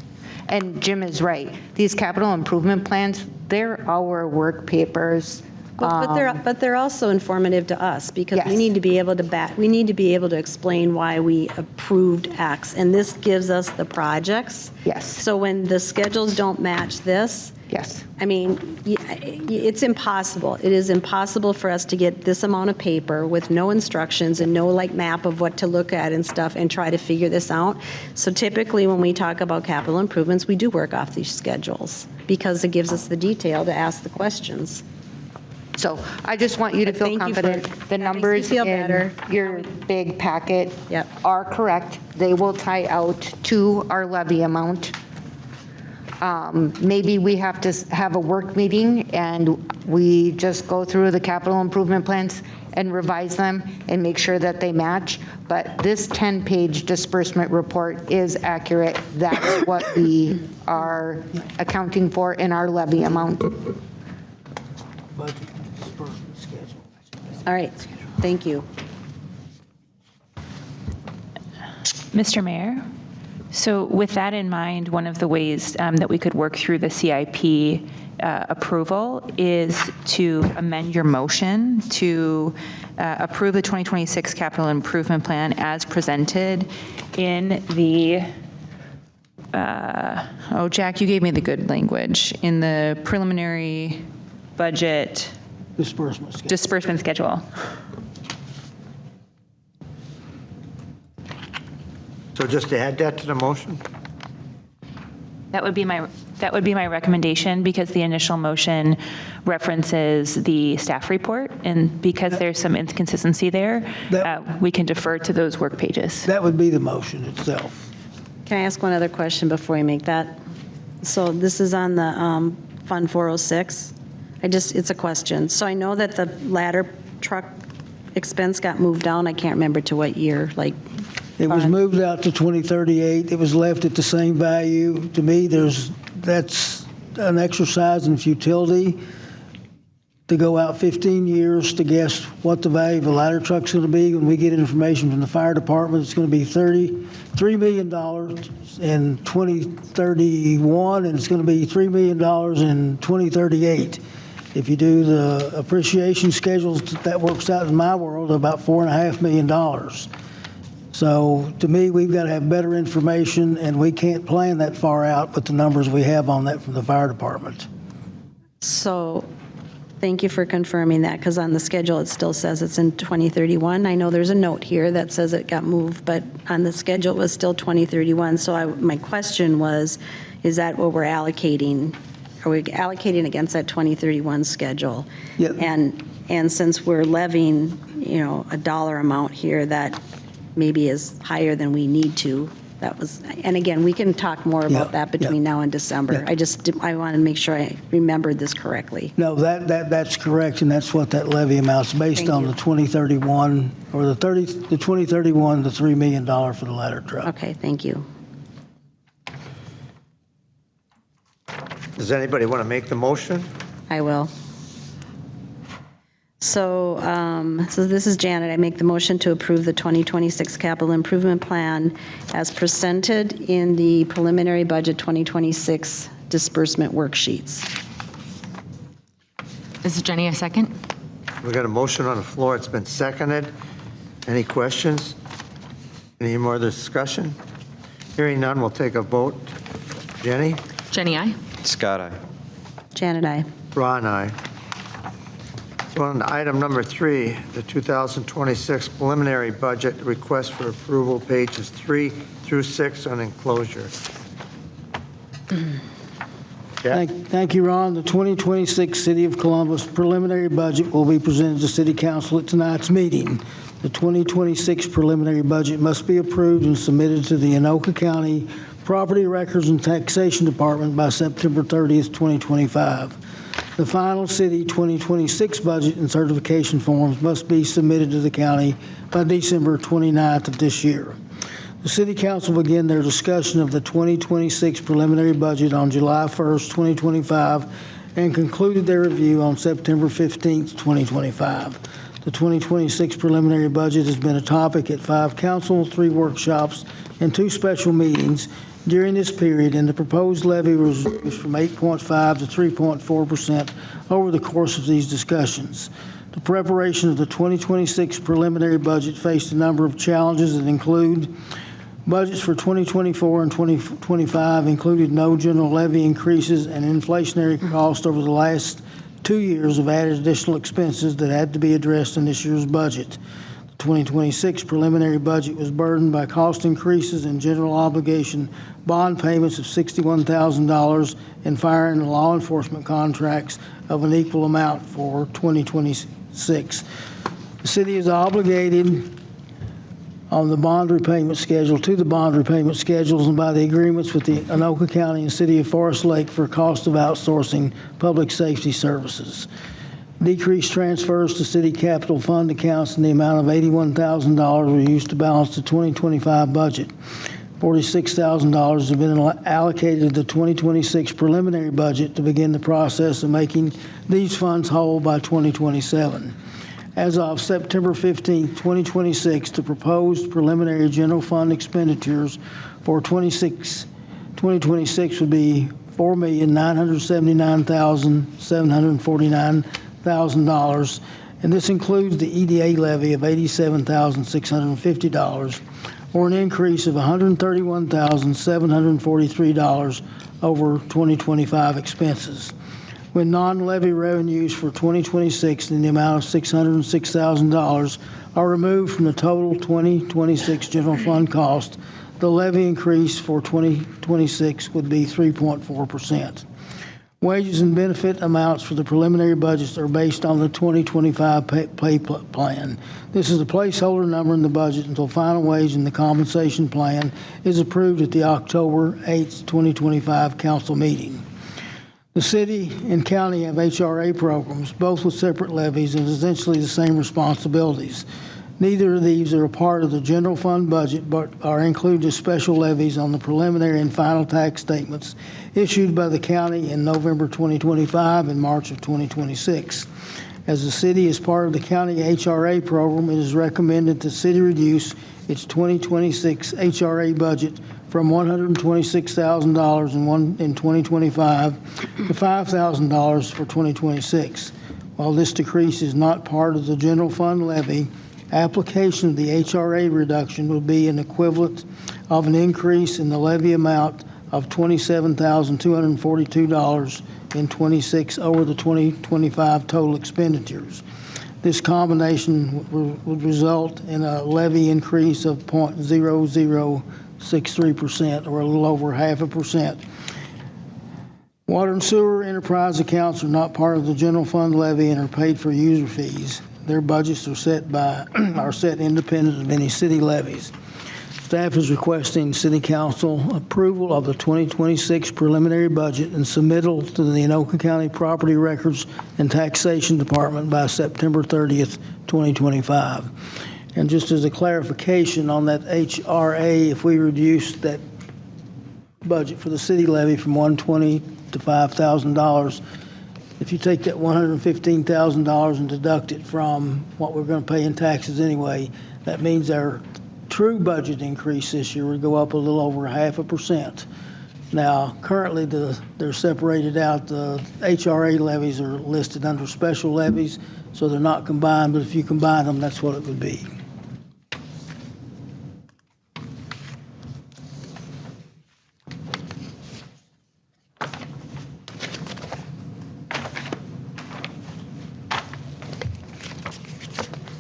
And Jim is right. These capital improvement plans, they're our work papers. But they're also informative to us, because we Yes. need to be able to we need to be able to explain why we approved X, and this gives us the projects. Yes. So when the schedules don't match this, Yes. I mean, it's impossible. It is impossible for us to get this amount of paper with no instructions and no map of what to look at and stuff and try to figure this out. So typically when we talk about capital improvements, we do work off these schedules because it gives us the detail to ask the questions. So I just want you to But feel thank you for- confident. The that makes me numbers feel in better. your big packet Yep. are correct. They will tie out to our levy amount. Maybe we have to have a work meeting and we just go through the capital improvement plans and revise them and make sure that they match. But this 10-page disbursement report is accurate. That's what we are accounting for in our levy amount. All right, thank you. Mr. Mayor, so with that in mind, one of the ways that we could work through the CIP approval is to amend your motion to approve the 2026 capital improvement plan as presented in the, Jack, you gave me the good language, in the preliminary budget disbursement schedule. So just add that to the motion? That would be my recommendation, because the initial motion references the staff report, and because there's some inconsistency there, we can defer to those work pages. That would be the motion itself. Can I ask one other question before we make that? So this is on the Fund 406. It's a question. So I know that the ladder truck expense got moved down. I can't remember to what year, like. It was moved out to 2038. It was left at the same value. To me, that's an exercise in futility to go out 15 years to guess what the value of a ladder truck's going to be. When we get information from the fire department, it's going to be $33 million in 2031, and it's going to be $3 million in 2038. If you do the appreciation schedules, that works out in my world about $4.5 million. So to me, we've got to have better information, and we can't plan that far out with the numbers we have on that from the fire department. So thank you for confirming that, because on the schedule, it still says it's in 2031. I know there's a note here that says it got moved, but on the schedule, it was still 2031. So my question was, is that what we're allocating? Are we allocating against that 2031 schedule? Yeah. And since we're levying, a dollar amount here that maybe is higher than we need to, and again, we can talk more about that between now and December. Yeah. I want to make sure I remembered this correctly. No, that's correct, and that's what that levy amount's based on, the 2031, or the 2031, the $3 million for the ladder truck. Okay, thank you. Does anybody want to make the motion? I will. So this is Janet. I make the motion to approve the 2026 capital improvement plan as presented in the preliminary budget 2026 disbursement worksheets. This is Jenny, a second. We got a motion on the floor. It's been seconded. Any questions? Any more discussion? Hearing none, we'll take a vote. Jenny? Jenny, aye. Scott, aye. Janet, aye. Ron, aye. So on to item number 3, the 2026 preliminary budget request for approval, pages 3 through 6 on enclosure. Thank you, Ron. The 2026 City of Columbus preliminary budget will be presented to City Council at tonight's meeting. The 2026 preliminary budget must be approved and submitted to the Anoka County Property Records and Taxation Department by September 30th, 2025. The final city 2026 budget and certification forms must be submitted to the county by December 29th of this year. The City Council began their discussion of the 2026 preliminary budget on July 1st, 2025, and concluded their review on September 15th, 2025. The 2026 preliminary budget has been a topic at 5 council, 3 workshops, and 2 special meetings during this period, and the proposed levy was reduced from 8.5% to 3.4% over the course of these discussions. The preparation of the 2026 preliminary budget faced a number of challenges that include budgets for 2024 and 2025 included no general levy increases, and inflationary costs over the last 2 years have added additional expenses that had to be addressed in this year's budget. The 2026 preliminary budget was burdened by cost increases in general obligation bond payments of $61,000 and fire and law enforcement contracts of an equal amount for 2026. The city is obligated on the bond repayment schedule to the bond repayment schedules and by the agreements with the Anoka County and City of Forest Lake for cost of outsourcing public safety services. Decreased transfers to city capital fund accounts in the amount of $81,000 were used to balance the 2025 budget. $46,000 have been allocated to the 2026 preliminary budget to begin the process of making these funds whole by 2027. As of September 15, 2026, the proposed preliminary general fund expenditures for 2026 would be $4,979,749,000, and this includes the EDA levy of $87,650, or an increase of $131,743 over 2025 expenses. When non-levy revenues for 2026 in the amount of $606,000 are removed from the total 2026 general fund cost, The levy increase for 2026 would be 3.4%. Wages and benefit amounts for the preliminary budgets are based on the 2025 pay plan. This is a placeholder number in the budget until final wage in the compensation plan is approved at the October 8, 2025 council meeting. The city and county have HRA programs, both with separate levies and essentially the same responsibilities. Neither of these are a part of the general fund budget, but are included as special levies on the preliminary and final tax statements issued by the county in November 2025 and March of 2026. As the city is part of the county HRA program, it is recommended the city reduce its 2026 HRA budget from $126,000 in 2025 to $5,000 for 2026. While this decrease is not part of the general fund levy, application of the HRA reduction would be an equivalent of an increase in the levy amount of $27,242 in 26 over the 2025 total expenditures. This combination would result in a levy increase of 0.0063%, or a little over 0.5%. Water and sewer enterprise accounts are not part of the general fund levy and are paid for user fees. Their budgets are set independent of any city levies. Staff is requesting City Council approval of the 2026 preliminary budget and submittal to the Anoka County Property Records and Taxation Department by September 30th, 2025. And just as a clarification on that HRA, if we reduce that budget for the city levy from $120,000 to $5,000, if you take that $115,000 and deduct it from what we're going to pay in taxes anyway, that means our true budget increase this year would go up a little over 0.5%. Now, currently, they're separated out. The HRA levies are listed under special levies, so they're not combined, but if you combine them, that's what it would be.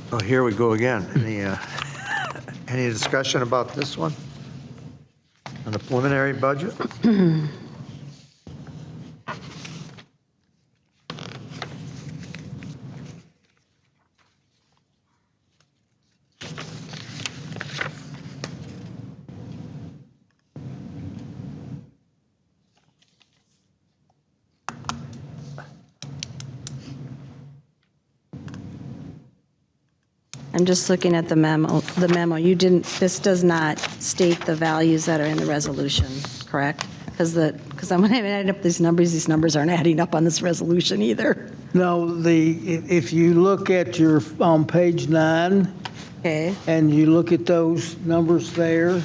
Oh, here we go again. Any discussion about this one? On the preliminary budget? I'm just looking at the memo. This does not state the values that are in the resolution, correct? Because when I add up these numbers aren't adding up on this resolution either. No, if you look at your, on page 9, Okay. and you look at those numbers there,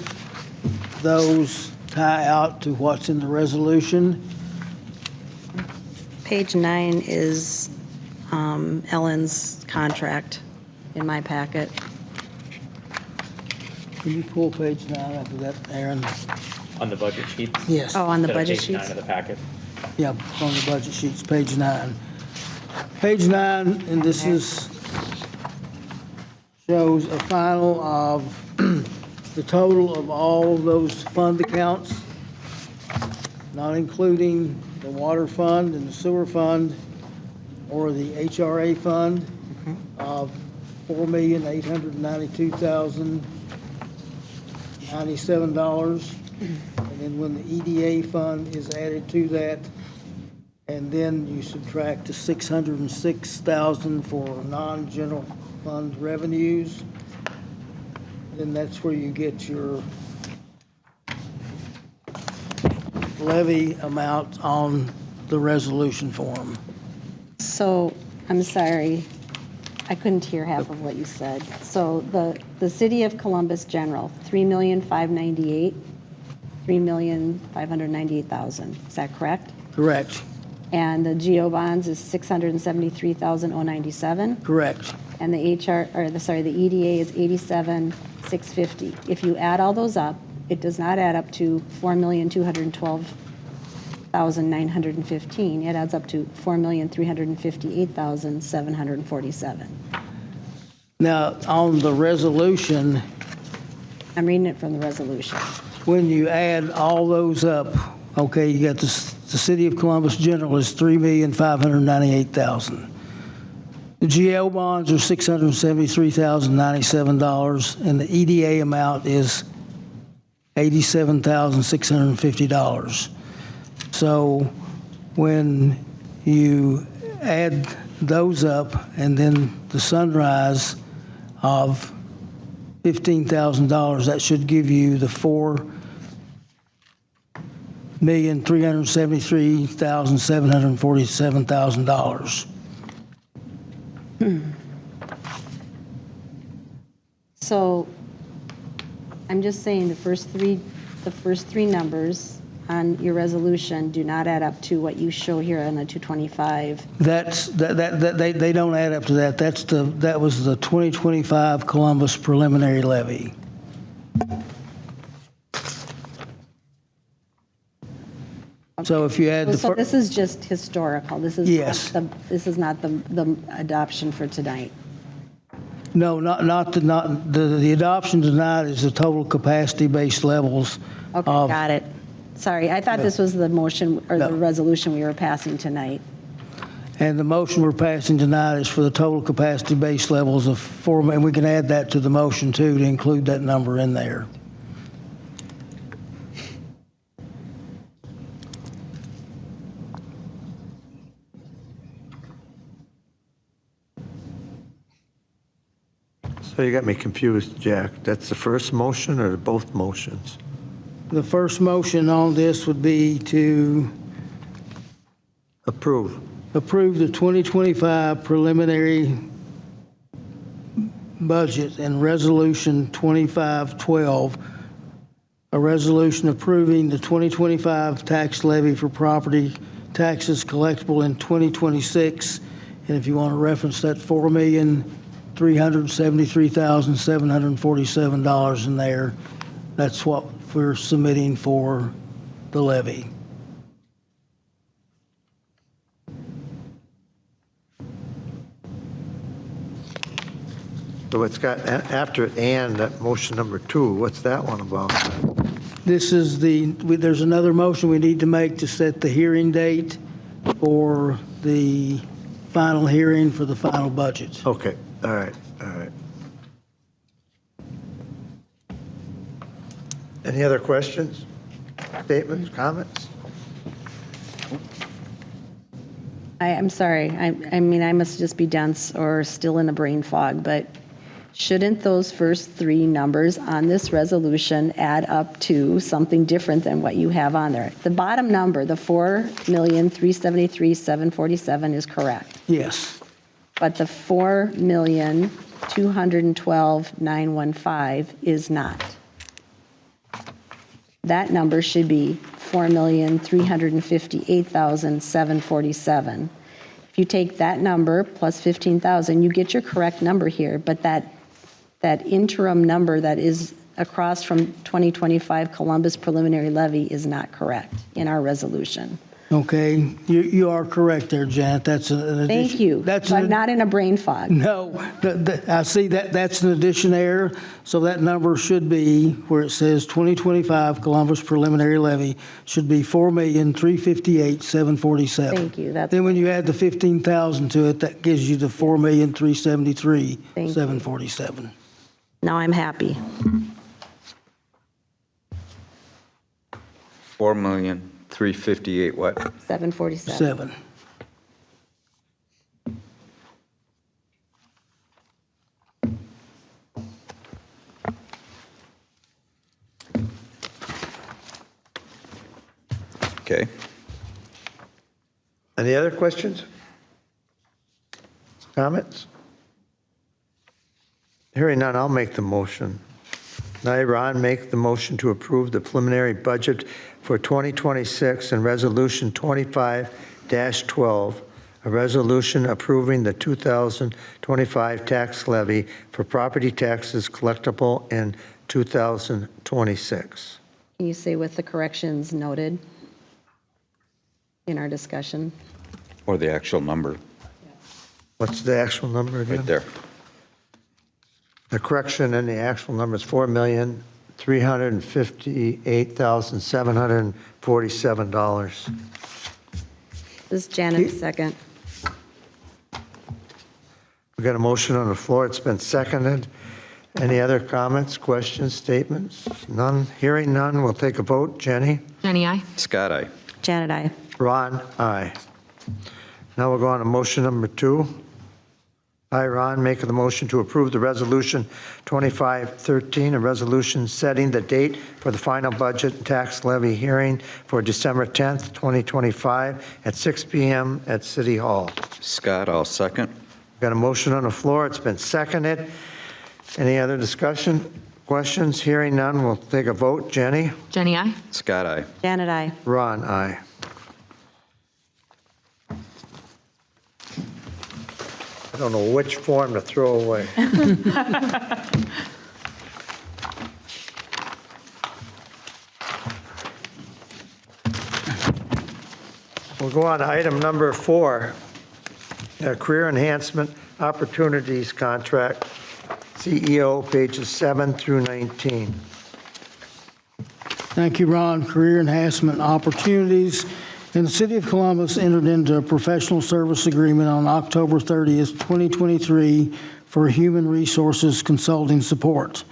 those tie out to what's in the resolution. Page 9 is Ellen's contract in my packet. Can you pull page 9 after that, Aaron? On the budget sheets? Yes. Oh, on the Instead of budget page 9 sheets? of the packet. Yeah, on the budget sheets, page 9. Page 9, and this shows a final of the total of all those fund accounts, not including the water fund and the sewer fund or the HRA fund of $4,892,097. And then when the EDA fund is added to that, and then you subtract the $606,000 for non-general fund revenues, then that's where you get your levy amount on the resolution form. So, I'm sorry, I couldn't hear half of what you said. So the City of Columbus General, $3,598,000, $3,598,000, is that correct? Correct. And the GO bonds is $673,097? Correct. And the the EDA is $87,650. If you add all those up, it does not add up to $4,212,915. It adds up to $4,358,747. Now, on the resolution, I'm reading it from the resolution. When you add all those up, okay, you got the City of Columbus General is $3,598,000. The GL bonds are $673,097, and the EDA amount is $87,650. So when you add those up and then the Sunrise of $15,000, that should give you the $4,373,747,000. So I'm just saying the first three numbers on your resolution do not add up to what you show here on the 225. They don't add up to that. That was the 2025 Columbus preliminary levy. So if you add the So this is just historical. This is Yes. this is not the adoption for tonight. No, not the adoption tonight is the total capacity-based levels. Okay, got it. Sorry, I thought this was the motion or the No. resolution we were passing tonight. And the motion we're passing tonight is for the total capacity-based levels of 4, and we can add that to the motion too, to include that number in there. So you got me confused, Jack. That's the first motion or both motions? The first motion on this would be to Approve. approve the 2025 preliminary budget and Resolution 2512, a resolution approving the 2025 tax levy for property taxes collectible in 2026. And if you want to reference that, $4,373,747 in there, that's what we're submitting for the levy. So it's got, after it and that motion number 2, what's that one about? This is there's another motion we need to make to set the hearing date for the final hearing for the final budget. Okay, all right, all right. Any other questions, statements, comments? I'm sorry. I mean, I must just be dense or still in a brain fog, but shouldn't those first three numbers on this resolution add up to something different than what you have on there? The bottom number, the $4,373,747 is correct, Yes. but the $4,212,915 is not. That number should be $4,358,747. If you take that number plus 15,000, you get your correct number here, but that interim number that is across from 2025 Columbus preliminary levy is not correct in our resolution. Okay, you are correct there, Janet. That's an addition. Thank you. I'm not in a brain fog. No, I see that's an addition error. So that number should be where it says 2025 Columbus preliminary levy should be $4,358,747. Thank you. Then when you add the 15,000 to it, that gives you the $4,373,747. Now I'm happy. 4,358,000 what? 747. 7. Okay. Any other questions? Comments? Hearing none, I'll make the motion. I, Ron, make the motion to approve the preliminary budget for 2026 and Resolution 25-12, a resolution approving the 2025 tax levy for property taxes collectible in 2026. Can you say with the corrections noted in our discussion? Or the actual number, What's the actual number again? right there. The correction and the actual number is $4,358,747. $358,747. This is Janet, second. We got a motion on the floor. It's been seconded. Any other comments, questions, statements? None. Hearing none, we'll take a vote. Jenny? Jenny, I. Scott, aye. Janet, aye. Ron? Aye. Now we'll go on to motion number 2. I, Ron, make the motion to approve the resolution 2513, a resolution setting the date for the final budget and tax levy hearing for December 10th, 2025 at 6 p.m. at City Hall. Scott, I'll second. Got a motion on the floor. It's been seconded. Any other discussion, questions? Hearing none, we'll take a vote. Jenny? Jenny, I. Scott, aye. Janet, aye. Ron, aye. I don't know which form to throw away. We'll go on to item number 4, Career Enhancement Opportunities Contract, CEO, pages 7 through 19. Thank you, Ron. Career Enhancement Opportunities. And the City of Columbus entered into a professional service agreement on October 30th, 2023 for human resources consulting support.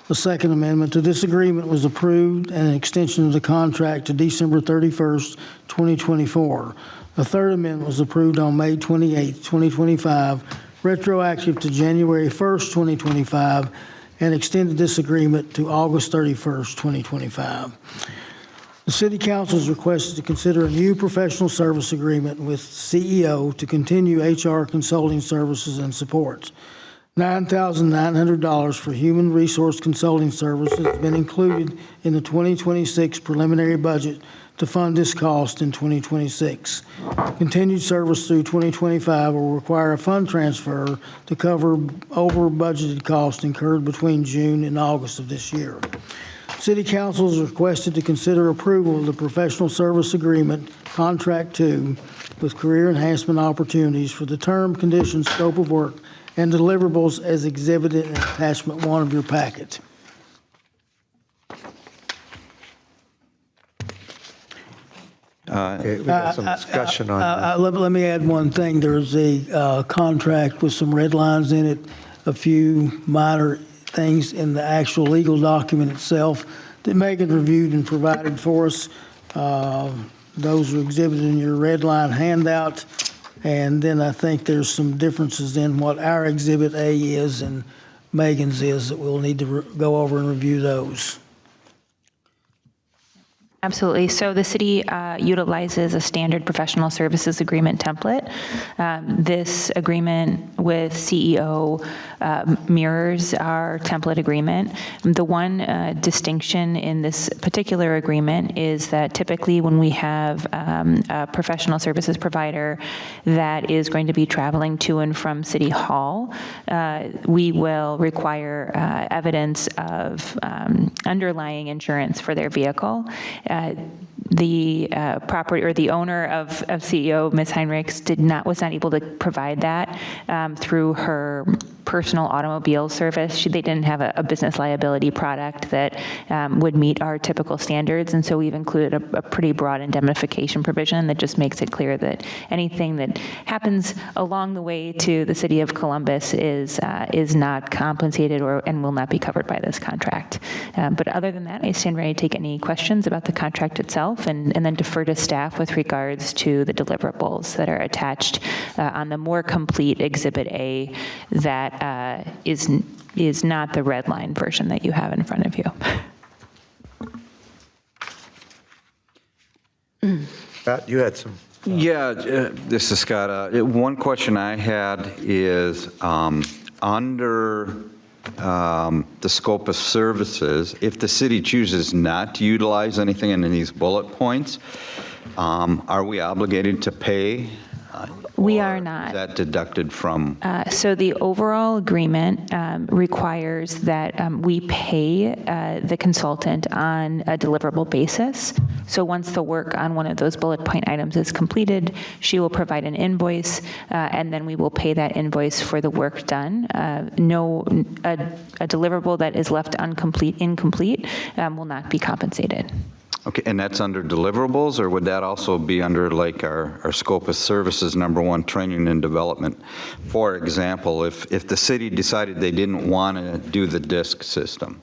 The second amendment to this agreement was approved and an extension of the contract to December 31st, 2024. The third amendment was approved on May 28th, 2025, retroactive to January 1st, 2025, and extended this agreement to August 31st, 2025. The City Council is requested to consider a new professional service agreement with CEO to continue HR consulting services and support. $9,900 for human resource consulting services has been included in the 2026 preliminary budget to fund this cost in 2026. Continued service through 2025 will require a fund transfer to cover over budgeted costs incurred between June and August of this year. City Council is requested to consider approval of the professional service agreement, Contract 2, with Career Enhancement Opportunities for the term, conditions, scope of work, and deliverables as exhibited in attachment 1 of your packet. Okay, we got some discussion on that. Let me add one thing. There's a contract with some red lines in it, a few minor things in the actual legal document itself that Megan reviewed and provided for us. Those are exhibited in your red line handout. And then I think there's some differences in what our Exhibit A is and Megan's is that we'll need to go over and review those. Absolutely. So the city utilizes a standard professional services agreement template. This agreement with CEO mirrors our template agreement. The one distinction in this particular agreement is that typically when we have a professional services provider that is going to be traveling to and from City Hall, we will require evidence of underlying insurance for their vehicle. The property or the owner of CEO, Ms. Heinrichs, was not able to provide that through her personal automobile service. They didn't have a business liability product that would meet our typical standards, and so we've included a pretty broad indemnification provision that just makes it clear that anything that happens along the way to the city of Columbus is not compensated and will not be covered by this contract. But other than that, I stand ready to take any questions about the contract itself and then defer to staff with regards to the deliverables that are attached on the more complete Exhibit A that is not the red line version that you have in front of you. Scott, you had some. Yeah, this is Scott. One question I had is under the scope of services, if the city chooses not to utilize anything in these bullet points, are we obligated to pay We Or are Is not. that deducted from? So the overall agreement requires that we pay the consultant on a deliverable basis. So once the work on one of those bullet point items is completed, she will provide an invoice, and then we will pay that invoice for the work done. A deliverable that is left incomplete will not be compensated. Okay, and that's under deliverables, or would that also be under like our scope of services, number one, training and development? For example, if the city decided they didn't want to do the DISC system,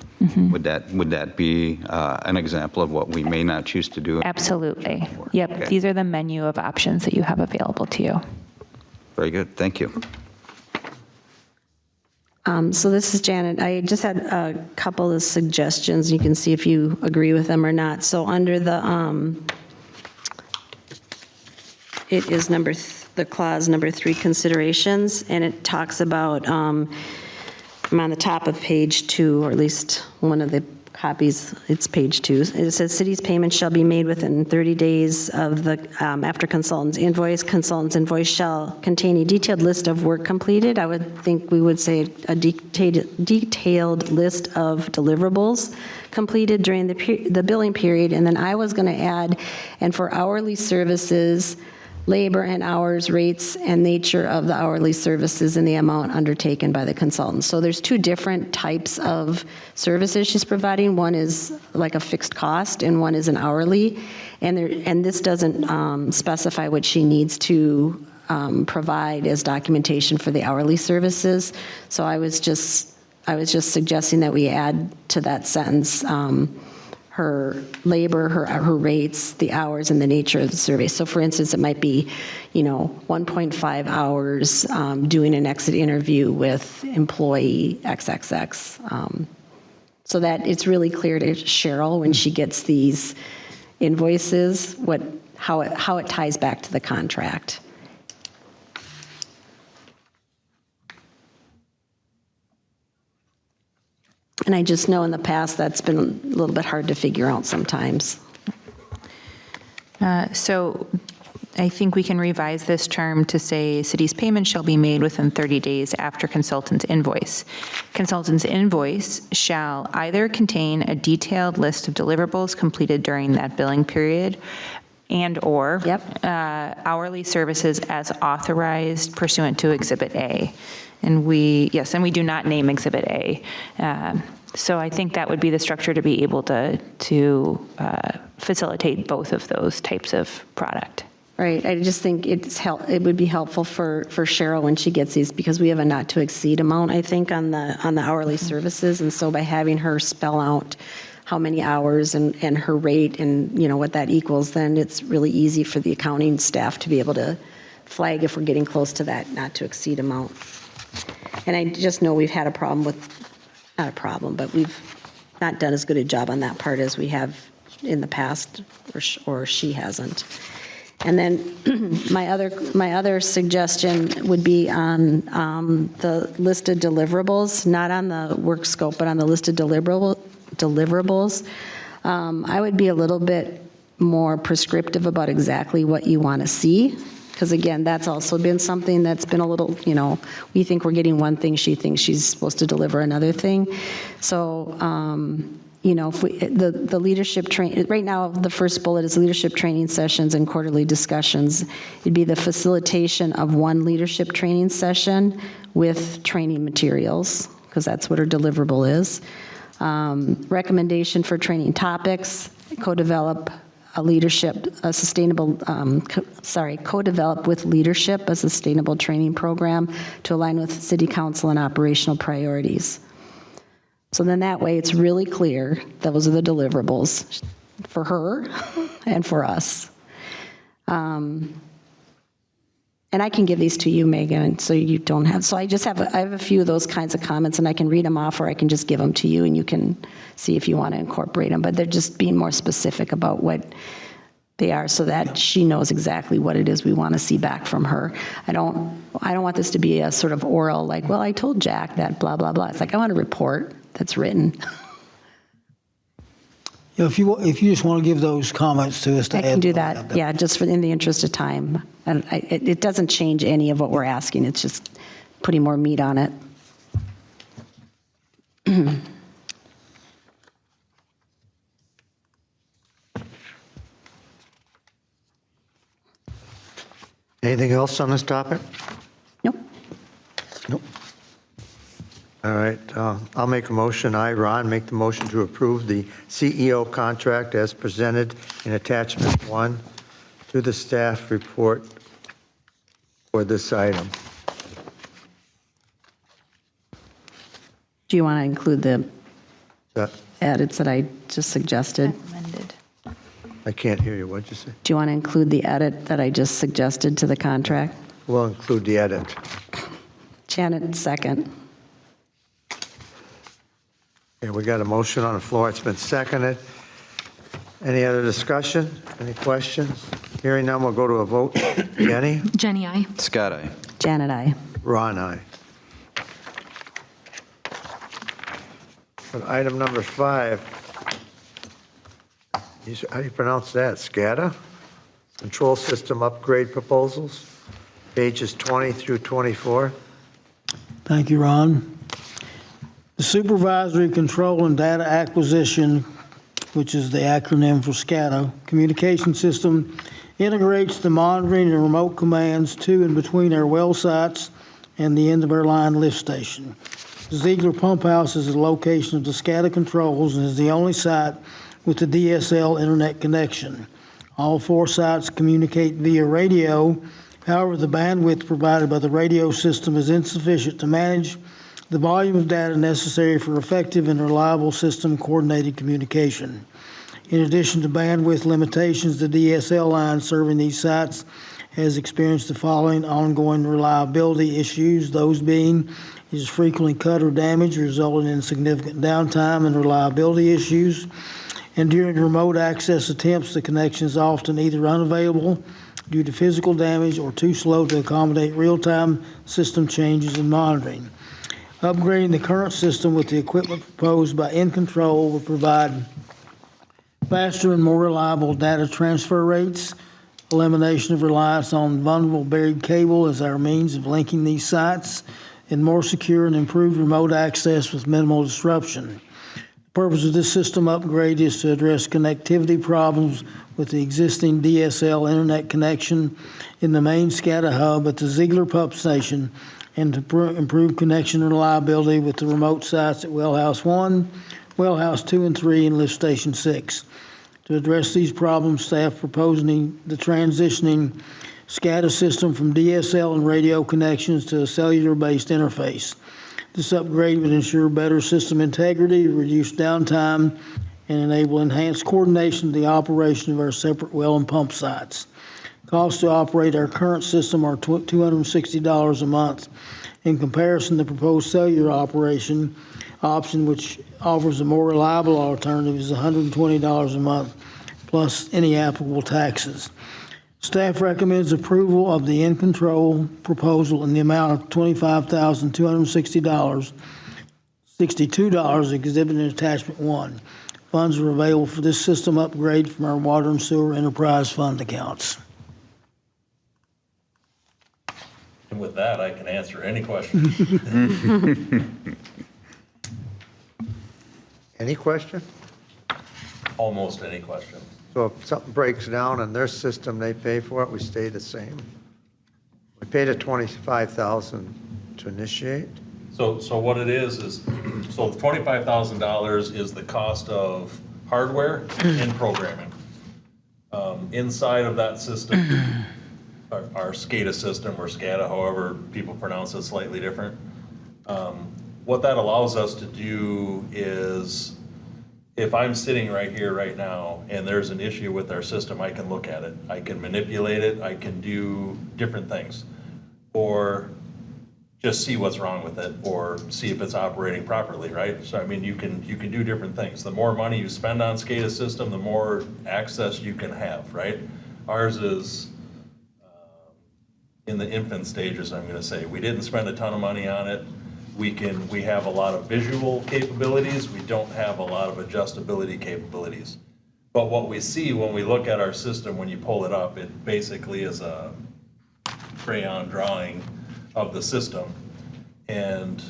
would that be an example of what we may not choose to do? Absolutely. Yep. Okay. These are the menu of options that you have available to you. Very good, thank you. So this is Janet. I just had a couple of suggestions. You can see if you agree with them or not. So under the, it is the clause number 3, considerations, and it talks about, I'm on the top of page 2, or at least one of the copies, it's page 2. It says, city's payments shall be made within 30 days of the, after consultant's invoice. Consultant's invoice shall contain a detailed list of work completed. I would think we would say a detailed list of deliverables completed during the billing period. And then I was going to add, and for hourly services, labor and hours, rates, and nature of the hourly services and the amount undertaken by the consultant. So there's 2 different types of services she's providing. One is like a fixed cost, and one is an hourly. And this doesn't specify what she needs to provide as documentation for the hourly services. So I was just suggesting that we add to that sentence her labor, her rates, the hours, and the nature of the survey. So for instance, it might be, 1.5 hours doing an exit interview with employee XXX. So that it's really clear to Cheryl when she gets these invoices, how it ties back to the contract. And I just know in the past that's been a little bit hard to figure out sometimes. So I think we can revise this term to say city's payment shall be made within 30 days after consultant's invoice. Consultant's invoice shall either contain a detailed list of deliverables completed during that billing period and/or hourly services as authorized pursuant to Exhibit A. And we do not name Exhibit A. So I think that would be the structure to be able to facilitate both of those types of product. Right, I just think it would be helpful for Cheryl when she gets these, because we have a not to exceed amount, I think, on the hourly services. And so by having her spell out how many hours and her rate and, what that equals, then it's really easy for the accounting staff to be able to flag if we're getting close to that not to exceed amount. And I just know we've had a problem not a problem, but we've not done as good a job on that part as we have in the past, or she hasn't. And then my other suggestion would be on the listed deliverables, not on the work scope, but on the listed deliverables. I would be a little bit more prescriptive about exactly what you want to see. Because again, that's also been something that's been a little, we think we're getting one thing, she thinks she's supposed to deliver another thing. So, if the leadership training, right now, the first bullet is leadership training sessions and quarterly discussions. It'd be the facilitation of one leadership training session with training materials, because that's what her deliverable is. Recommendation for training topics, co-develop co-develop with leadership a sustainable training program to align with city council and operational priorities. So then that way it's really clear those are the deliverables for her and for us. And I can give these to you, Megan, so you don't have, so I have a few of those kinds of comments, and I can read them off, or I can just give them to you and you can see if you want to incorporate them, but they're just being more specific about what they are so that she knows exactly what it is we want to see back from her. I don't want this to be a sort of oral, like, well, I told Jack that blah, blah, blah. It's like, I want a report that's written. If you just want to give those comments to us to I add. can do to it, that, yeah, just in the interest of time. And it doesn't change any of what we're asking, it's just putting more meat on it. Anything else on this topic? Nope. Nope. All right, I'll make a motion. Ron, make the motion to approve the CEO contract as presented in attachment 1 to the staff report for this item. Do you want to include the That- edits that I just suggested? Amended. I can't hear you. What'd you say? Do you want to include the edit that I just suggested to the contract? We'll include the edit. Janet, second. Okay, we got a motion on the floor. It's been seconded. Any other discussion? Any questions? Hearing none, we'll go to a vote. Jenny? Jenny, I. Scott, aye. Janet, aye. Ron, aye. On item number 5, how do you pronounce that? SCADA? Control System Upgrade Proposals, pages 20 through 24. Thank you, Ron. The Supervisory Control and Data Acquisition, which is the acronym for SCADA, communication system integrates the monitoring and remote commands to and between our well sites and the end of our line lift station. The Ziegler Pump House is the location of the SCADA controls and is the only site with the DSL internet connection. All 4 sites communicate via radio. However, the bandwidth provided by the radio system is insufficient to manage the volume of data necessary for effective and reliable system coordinated communication. In addition to bandwidth limitations, the DSL line serving these sites has experienced the following ongoing reliability issues, those being it is frequently cut or damaged, resulting in significant downtime and reliability issues. And during remote access attempts, the connection is often either unavailable due to physical damage or too slow to accommodate real-time system changes and monitoring. Upgrading the current system with the equipment proposed by InControl would provide faster and more reliable data transfer rates, elimination of reliance on vulnerable buried cable as our means of linking these sites, and more secure and improved remote access with minimal disruption. The purpose of this system upgrade is to address connectivity problems with the existing DSL internet connection in the main SCADA hub at the Ziegler Pump Station and to improve connection and reliability with the remote sites at Wellhouse 1, Wellhouse 2 and 3, and Lift Station 6. To address these problems, staff proposing the transitioning SCADA system from DSL and radio connections to a cellular-based interface. This upgrade would ensure better system integrity, reduce downtime, and enable enhanced coordination of the operation of our separate well and pump sites. Costs to operate our current system are $260 a month. In comparison, the proposed cellular operation option, which offers a more reliable alternative, is $120 a month, plus any applicable taxes. Staff recommends approval of the InControl proposal in the amount of $25,262 exhibited in Attachment 1. Funds are available for this system upgrade from our Water and Sewer Enterprise Fund accounts. And with that, I can answer any question. Any question? Almost any question. So if something breaks down in their system, they pay for it, we stay the same? We paid a $25,000 to initiate? So what it is, so $25,000 is the cost of hardware and programming. Inside of that system, our SCADA system, or SCADA, however people pronounce it, slightly different. What that allows us to do is, if I'm sitting right here right now and there's an issue with our system, I can look at it. I can manipulate it. I can do different things. Or just see what's wrong with it, or see if it's operating properly, right? So, I mean, you can do different things. The more money you spend on SCADA system, the more access you can have, right? Ours is in the infant stages, I'm gonna say. We didn't spend a ton of money on it. We have a lot of visual capabilities. We don't have a lot of adjustability capabilities. But what we see when we look at our system, when you pull it up, it basically is a crayon drawing of the system. And,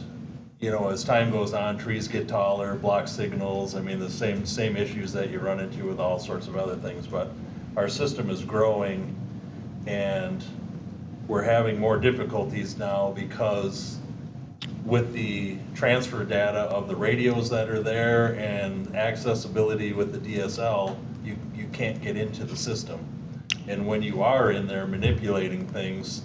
as time goes on, trees get taller, block signals, I mean, the same issues that you run into with all sorts of other things. But our system is growing, and we're having more difficulties now because with the transfer data of the radios that are there and accessibility with the DSL, you can't get into the system. And when you are in there manipulating things,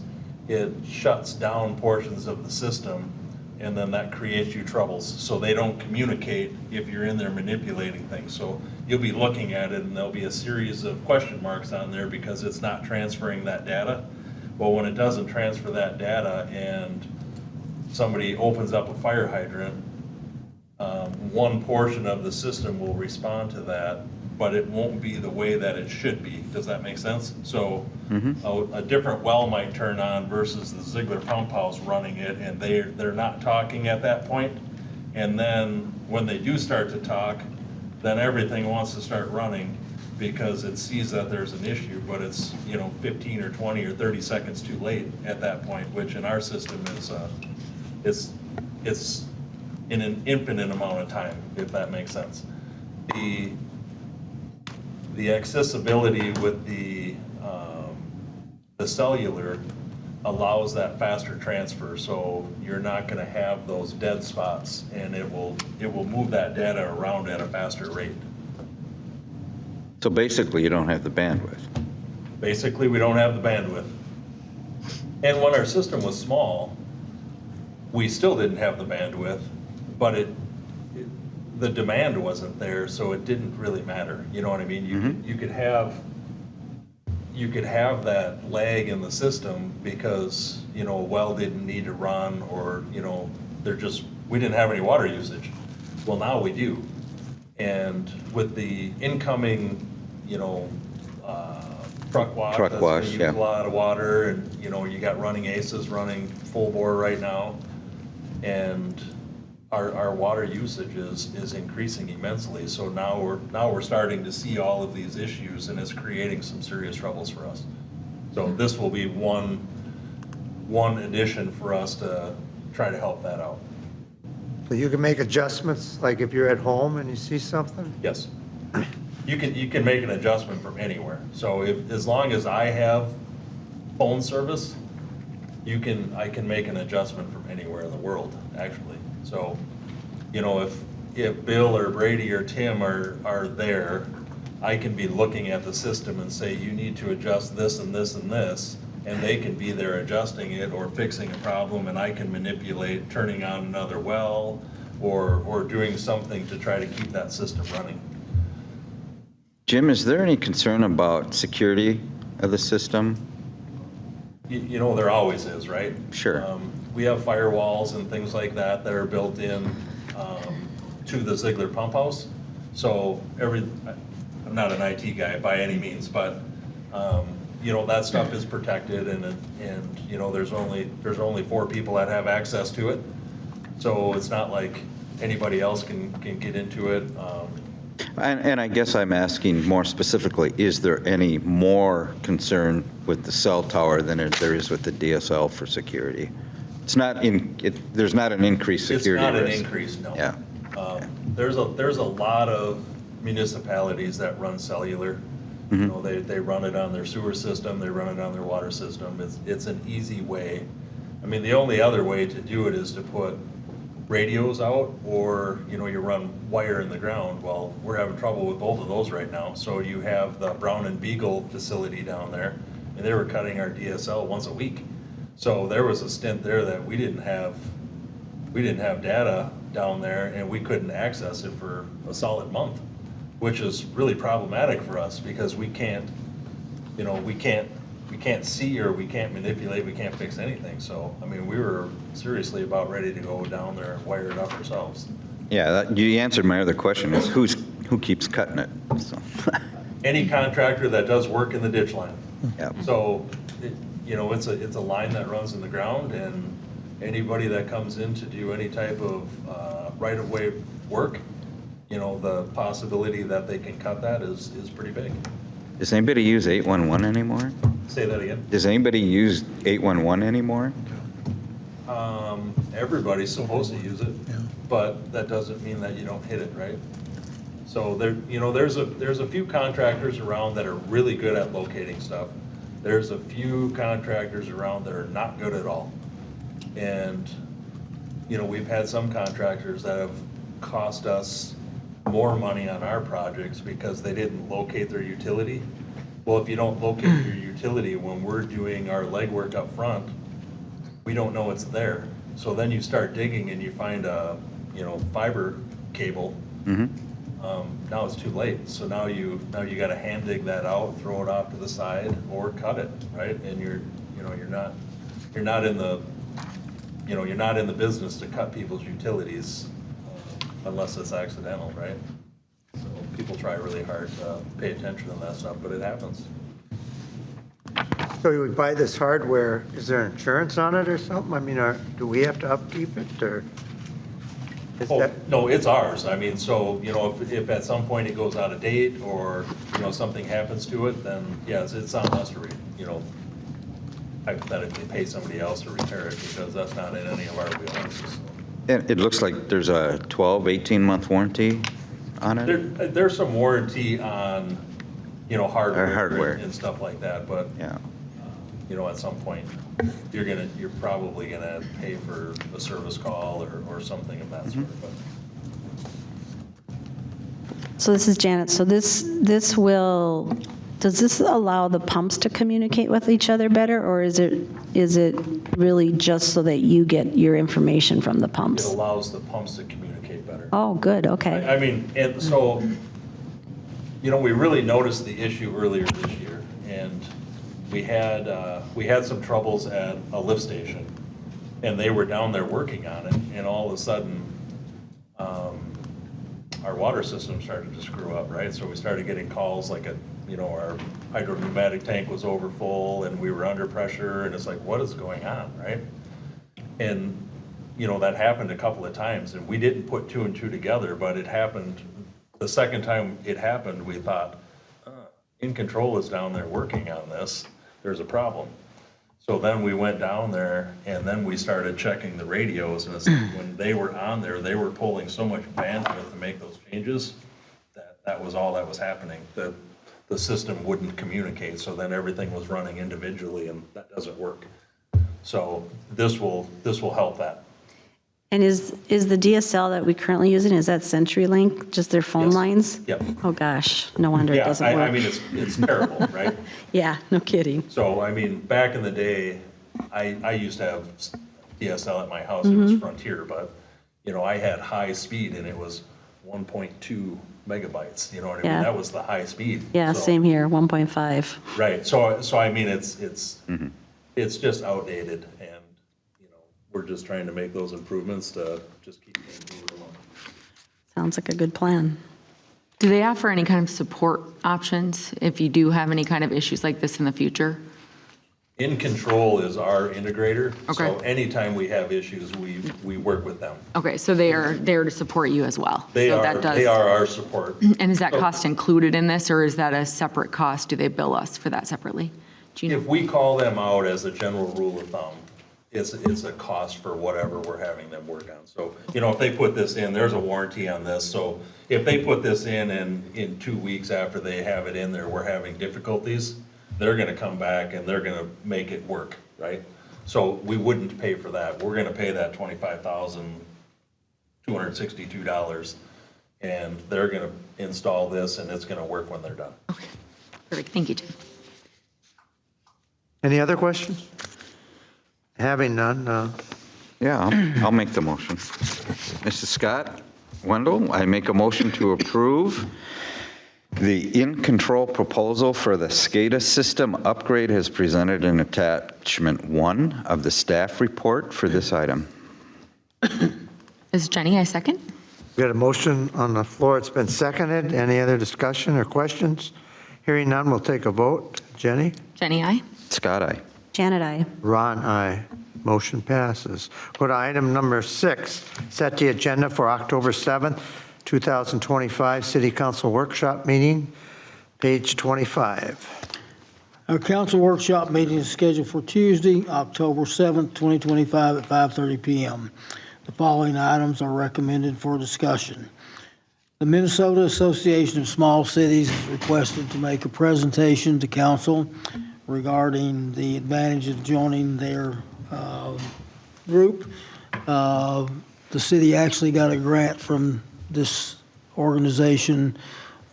it shuts down portions of the system, and then that creates you troubles. So they don't communicate if you're in there manipulating things. So you'll be looking at it and there'll be a series of question marks on there because it's not transferring that data. Well, when it doesn't transfer that data and somebody opens up a fire hydrant, one portion of the system will respond to that, but it won't be the way that it should be. Does that make sense? So a different well might turn on versus the Ziegler pump house running it, and they're not talking at that point. And then when they do start to talk, then everything wants to start running because it sees that there's an issue, but it's 15 or 20 or 30 seconds too late at that point, which in our system is it's in an infinite amount of time, if that makes sense. The accessibility with the cellular allows that faster transfer, so you're not going to have those dead spots, and it will move that data around at a faster rate. So basically, you don't have the bandwidth. Basically, we don't have the bandwidth. And when our system was small, we still didn't have the bandwidth, but the demand wasn't there, so it didn't really matter. You know what I mean? You could have that lag in the system because, a well didn't need to run, or, we didn't have any water usage. Well, now we do. And with the incoming, truck wash. Truck that's wash, gonna use yeah. a lot of water, and, you got running aces running full bore right now. And our water usage is increasing immensely. So now we're starting to see all of these issues, and it's creating some serious troubles for us. So this will be one addition for us to try to help that out. So you can make adjustments, like if you're at home and you see something? Yes. You can make an adjustment from anywhere. So as long as I have phone service, I can make an adjustment from anywhere in the world, actually. So, if Bill or Brady or Tim are there, I can be looking at the system and say, you need to adjust this and this and this, and they can be there adjusting it or fixing a problem, and I can manipulate turning on another well or doing something to try to keep that system running. Jim, is there any concern about security of the system? There always is, right? Sure. We have firewalls and things like that are built in to the Ziegler pump house. So I'm not an IT guy by any means, but that stuff is protected, and there's only 4 people that have access to it. So it's not like anybody else can get into it. And I guess I'm asking more specifically, is there any more concern with the cell tower than there is with the DSL for security? There's not an increased security risk. It's not an increase, no. Yeah. There's a lot of municipalities that run cellular. They run it on their sewer system, they run it on their water system. It's an easy way. I mean, the only other way to do it is to put radios out, or you run wire in the ground. Well, we're having trouble with both of those right now. So you have the Brown and Beagle facility down there, and they were cutting our DSL once a week. So there was a stint there that we didn't have data down there, and we couldn't access it for a solid month, which is really problematic for us because we can't see, or we can't manipulate, we can't fix anything. So, I mean, we were seriously about ready to go down there and wire it up ourselves. Yeah, you answered my other question, is who keeps cutting it? So. Any contractor that does work in the ditch line. Yeah. So, it's a line that runs in the ground, and anybody that comes in to do any type of right-of-way work, the possibility that they can cut that is pretty big. Does anybody use 811 anymore? Say that again. Does anybody use 811 anymore? Everybody's supposed to use it, but that doesn't mean that you don't hit it, right? So there's a few contractors around that are really good at locating stuff. There's a few contractors around that are not good at all. And, we've had some contractors that have cost us more money on our projects because they didn't locate their utility. Well, if you don't locate your utility when we're doing our legwork up front, we don't know it's there. So then you start digging and you find a, fiber cable. Now it's too late. So now you got to hand dig that out, throw it off to the side, or cut it, right? And you're not in the business to cut people's utilities unless it's accidental, right? So people try really hard to pay attention to that stuff, but it happens. So we buy this hardware, is there insurance on it or something? I mean, do we have to upkeep it, or? Is Oh, that, no, it's ours. I mean, so, if at some point it goes out of date or, something happens to it, then yes, it's on us to, hypothetically pay somebody else to repair it because that's not in any of our wheelhouses. And it looks like there's a 12, 18-month warranty on it? There's some warranty on, hardware. Hardware. And stuff like that, but, Yeah. at some point, you're probably gonna pay for a service call or something of that sort, but. So this is Janet. So does this allow the pumps to communicate with each other better, or is it really just so that you get your information from the It pumps? allows the pumps to communicate better. Oh, good, okay. I mean, and so, we really noticed the issue earlier this year, and we had some troubles at a lift station, and they were down there working on it, and all of a sudden, our water system started to screw up, right? So we started getting calls like our hydro-pneumatic tank was over full, and we were under pressure, and it's like, what is going on, right? And, that happened a couple of times, and we didn't put two and two together, but it happened, the second time it happened, we thought, In Control is down there working on this, there's a problem. So then we went down there, and then we started checking the radios, and it's like when they were on there, they were pulling so much bandwidth to make those changes, that was all that was happening. The system wouldn't communicate, so then everything was running individually, and that doesn't work. So this will help that. And is the DSL that we currently using, is that CenturyLink, just their phone Yes. lines? Yep. Oh, gosh, no wonder it Yeah, doesn't I work. mean, it's terrible, right? Yeah, no kidding. So, I mean, back in the day, I used to have DSL at my house, it was Frontier, but, I had high speed and it was 1.2 megabytes, you know what I mean? Yeah. That was the high speed. Yeah, So- same here, 1.5. Right, so I mean, it's just outdated, and, we're just trying to make those improvements to just keep things moving along. Sounds like a good plan. Do they offer any kind of support options if you do have any kind of issues like this in the future? In Control is our integrator, so Okay. anytime we have issues, we work with them. Okay, so they are there to support you as well? They So are, that does- they are our support. And is that cost included in this, or is that a separate cost? Do they bill us for that separately? Do you know? If we call them out as a general rule of thumb, it's a cost for whatever we're having them work on. So, if they put this in, there's a warranty on this, so if they put this in and in 2 weeks after they have it in there, we're having difficulties, they're gonna come back and they're gonna make it work, right? So we wouldn't pay for that. We're gonna pay that $25,262, and they're gonna install this and it's gonna work when they're done. Okay, perfect, thank you, Jim. any other questions? Having none, Yeah, I'll make the motion. Mrs. Scott Wendell, I make a motion to approve the In Control proposal for the SCADA system upgrade as presented in attachment 1 of the staff report for this item. This is Jenny, I second. we got a motion on the floor, it's been seconded. Any other discussion or questions? Hearing none, we'll take a vote. Jenny? Jenny, I. Scott, aye. Janet, I. Ron, aye. Motion passes. Go to item number 6, set the agenda for October 7th, 2025 City Council Workshop Meeting, page 25. Our council workshop meeting is scheduled for Tuesday, October 7th, 2025 at 5:30 PM. The following items are recommended for discussion. The Minnesota Association of Small Cities is requested to make a presentation to council regarding the advantage of joining their group. The city actually got a grant from this organization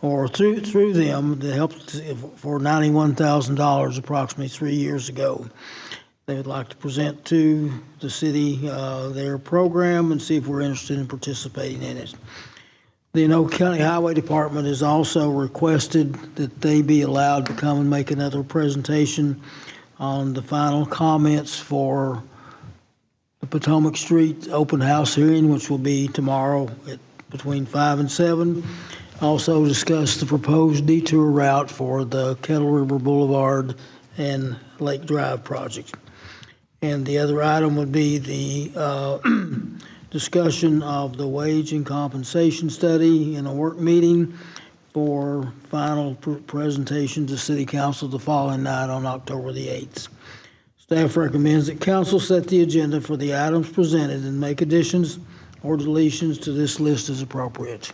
or through them to help for $91,000 approximately 3 years ago. They would like to present to the city their program and see if we're interested in participating in it. The Anoka County Highway Department has also requested that they be allowed to come and make another presentation on the final comments for the Potomac Street open house hearing, which will be tomorrow at between 5 and 7. Also discuss the proposed detour route for the Kettle River Boulevard and Lake Drive project. And the other item would be the discussion of the wage and compensation study in a work meeting for final presentation to City Council the following night on October the 8th. Staff recommends that council set the agenda for the items presented and make additions or deletions to this list as appropriate.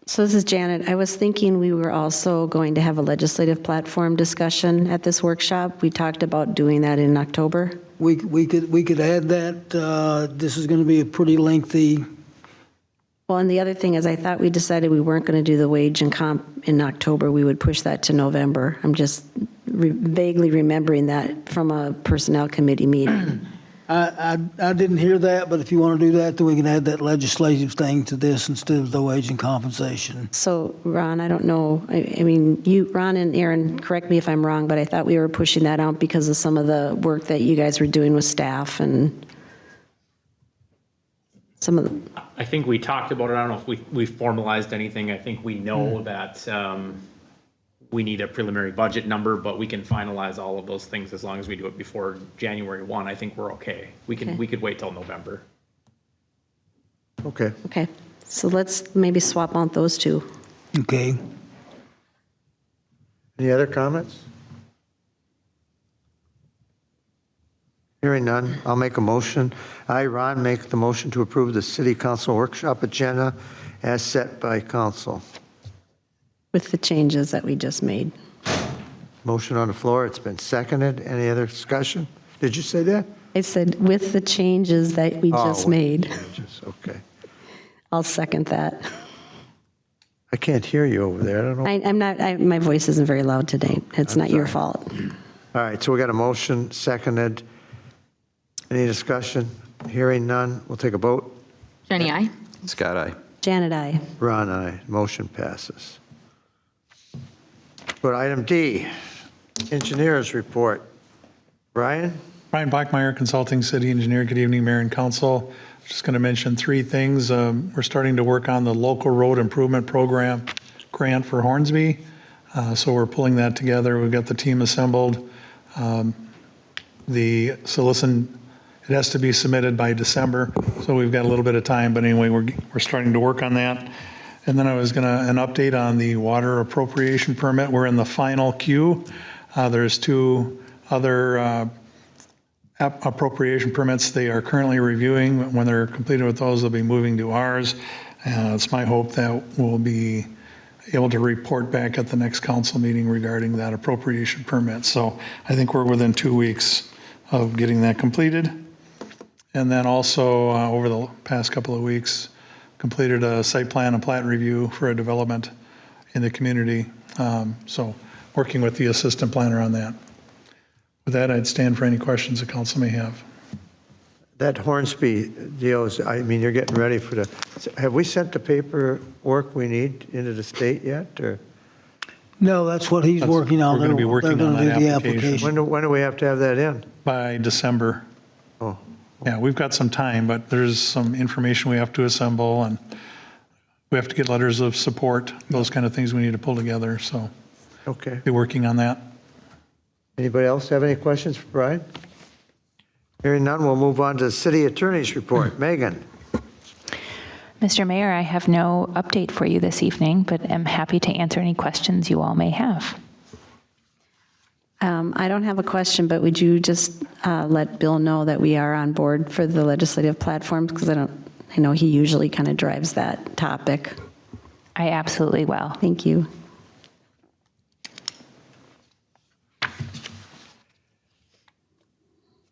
So this is Janet. I was thinking we were also going to have a legislative platform discussion at this workshop. We talked about doing that in October. We could add that. This is going to be a pretty lengthy. Well, and the other thing is I thought we decided we weren't going to do the wage and comp in October. We would push that to November. I'm just vaguely remembering that from a personnel committee meeting. I didn't hear that, but if you want to do that, then we can add that legislative thing to this instead of the wage and compensation. So, Ron, I don't know. I mean, you, Ron and Aaron, correct me if I'm wrong, but I thought we were pushing that out because of some of the work that you guys were doing with staff and some of the. I think we talked about it. I don't know if we formalized anything. I think we know that we need a preliminary budget number, but we can finalize all of those things as long as we do it before January 1. I think we're okay. We could wait till November. Okay. Okay, so let's maybe swap out those two. Okay. Any other comments? Hearing none, I'll make a motion. I, Ron, make the motion to approve the City Council Workshop agenda as set by council. With the changes that we just made. Motion on the floor, it's been seconded. Any other discussion? Did you say that? I said with the changes that we just Oh, made. changes, okay. I'll second that. I can't hear you over there, I don't know. I'm not, my voice isn't very loud today. It's not your fault. All right, so we got a motion, seconded. Any discussion? Hearing none, we'll take a vote. Jenny, aye. Scott, aye. Janet, aye. Ron, aye. Motion passes. Go to item D, engineers report. Brian? Brian Bachmeyer, Consulting City Engineer. Good evening, Mayor and Council. Just going to mention three things. We're starting to work on the local road improvement program grant for Hornsby. So we're pulling that together. We've got the team assembled. The solicit, it has to be submitted by December, so we've got a little bit of time. But anyway, we're starting to work on that. And then I was an update on the water appropriation permit. We're in the final queue. There's two other appropriation permits they are currently reviewing. When they're completed with those, they'll be moving to ours. It's my hope that we'll be able to report back at the next council meeting regarding that appropriation permit. So I think we're within 2 weeks of getting that completed. And then also over the past couple of weeks, completed a site plan and plat review for a development in the community. So working with the assistant planner on that. With that, I'd stand for any questions the council may have. That Hornsby deal is, I mean, you're getting ready for the, have we sent the paperwork we need into the state yet, or? No, that's what he's working on. We're going to be working on They're that gonna do the application When do we have to have that in? by December. Oh, Yeah, we've got some time, but there's some information we have to assemble, and we have to get letters of support, those kind of things we need to pull together, so okay. be working on that. Anybody else have any questions for Brian? Hearing none, we'll move on to the city attorney's report. Megan? Mr. Mayor, I have no update for you this evening, but am happy to answer any questions you all may have. I don't have a question, but would you just let Bill know that we are on board for the legislative platforms? Because I know he usually kind of drives that topic. I absolutely will. Thank you.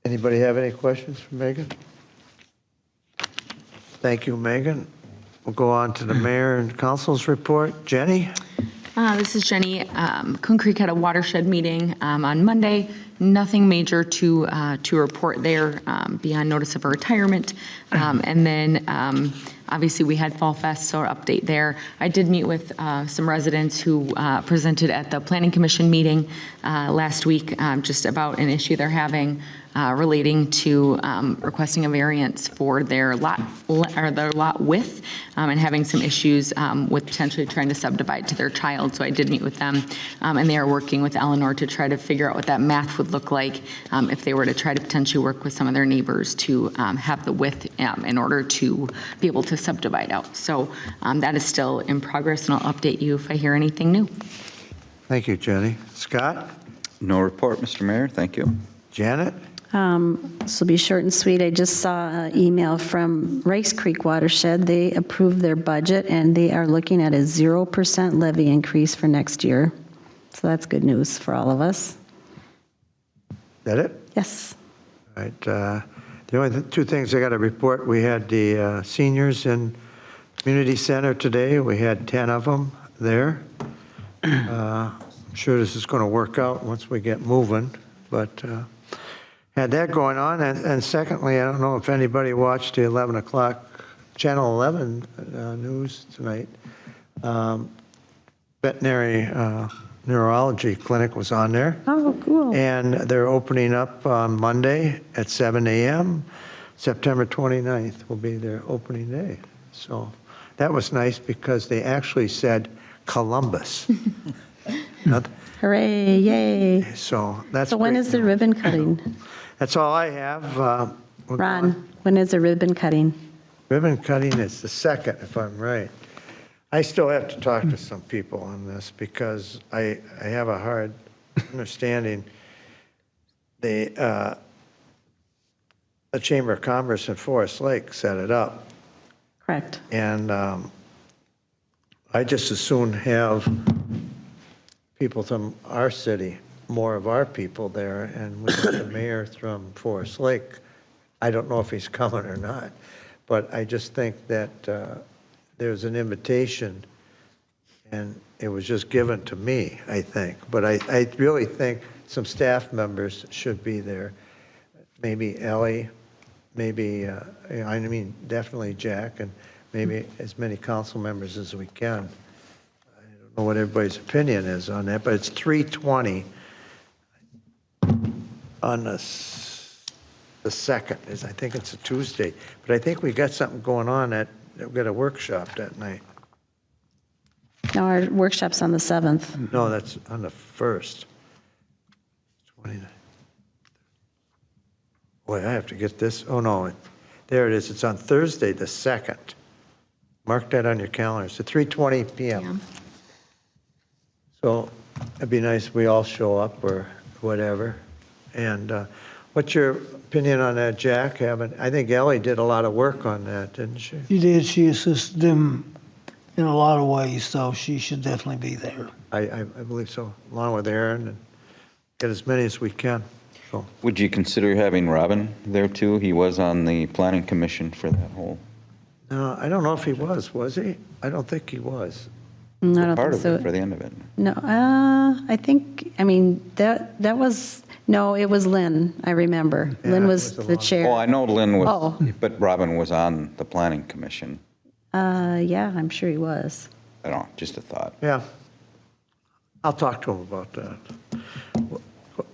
Anybody have any questions for Megan? Thank you, Megan. We'll go on to the mayor and council's report. Jenny? This is Jenny. Coon Creek had a watershed meeting on Monday. Nothing major to report there beyond notice of a retirement. And then obviously we had Fall Fest, so our update there. I did meet with some residents who presented at the Planning Commission meeting last week just about an issue they're having relating to requesting a variance for their lot width and having some issues with potentially trying to subdivide to their child. So I did meet with them, and they are working with Eleanor to try to figure out what that math would look like if they were to try to potentially work with some of their neighbors to have the width in order to be able to subdivide out. So that is still in progress, and I'll update you if I hear anything new. Thank you, Jenny. Scott? No report, Mr. Mayor. Thank you. Janet? This will be short and sweet. I just saw an email from Rice Creek Watershed. They approved their budget, and they are looking at a 0% levy increase for next year. So that's good news for all of us. That it? Yes. All right. The only two things I got to report, we had the seniors in Community Center today. We had 10 of them there. I'm sure this is going to work out once we get moving, but had that going on. And secondly, I don't know if anybody watched the 11 o'clock Channel 11 news tonight. Veterinary neurology clinic was on there. Oh, cool. And they're opening up on Monday at 7 a.m. September 29th will be their opening day. So that was nice because they actually said Columbus. Hooray, yay. So that's So when great is the news. ribbon cutting? That's all I have. Ron, when is the ribbon cutting? Ribbon cutting is the 2nd, if I'm right. I still have to talk to some people on this because I have a hard understanding. The Chamber of Commerce in Forest Lake set it up. Correct. And I just as soon have people from our city, more of our people there, and we got the mayor from Forest Lake. I don't know if he's coming or not, but I just think that there's an invitation, and it was just given to me, I think. But I really think some staff members should be there. Maybe Ellie, maybe, I mean, definitely Jack, and maybe as many council members as we can. I don't know what everybody's opinion is on that, but it's 3:20 on the 2nd. I think it's a Tuesday. But I think we got something going on we've got a workshop that night. No, our workshop's on the 7th. No, that's on the 1st. 29. Boy, I have to get this. Oh, no. There it is. It's on Thursday, the 2nd. Mark that on your calendar. It's at 3:20 p.m. Yeah. So it'd be nice if we all show up or whatever. And what's your opinion on that, Jack? I think Ellie did a lot of work on that, didn't she? She did. She assisted them in a lot of ways, so she should definitely be there. I believe so, along with Aaron, and get as many as we can. So Would you consider having Robin there too? He was on the planning commission for that whole no, I don't know if he was he? I don't think he was. No, I don't part think of it so. for the end of it. No, I think, I mean, that was, no, it was Lynn, I remember. Yeah, Lynn it was was a the long- chair. Oh, I know Lynn was, Oh. but Robin was on the planning commission. Yeah, I'm sure he was. I don't know, just a thought. Yeah. I'll talk to him about that.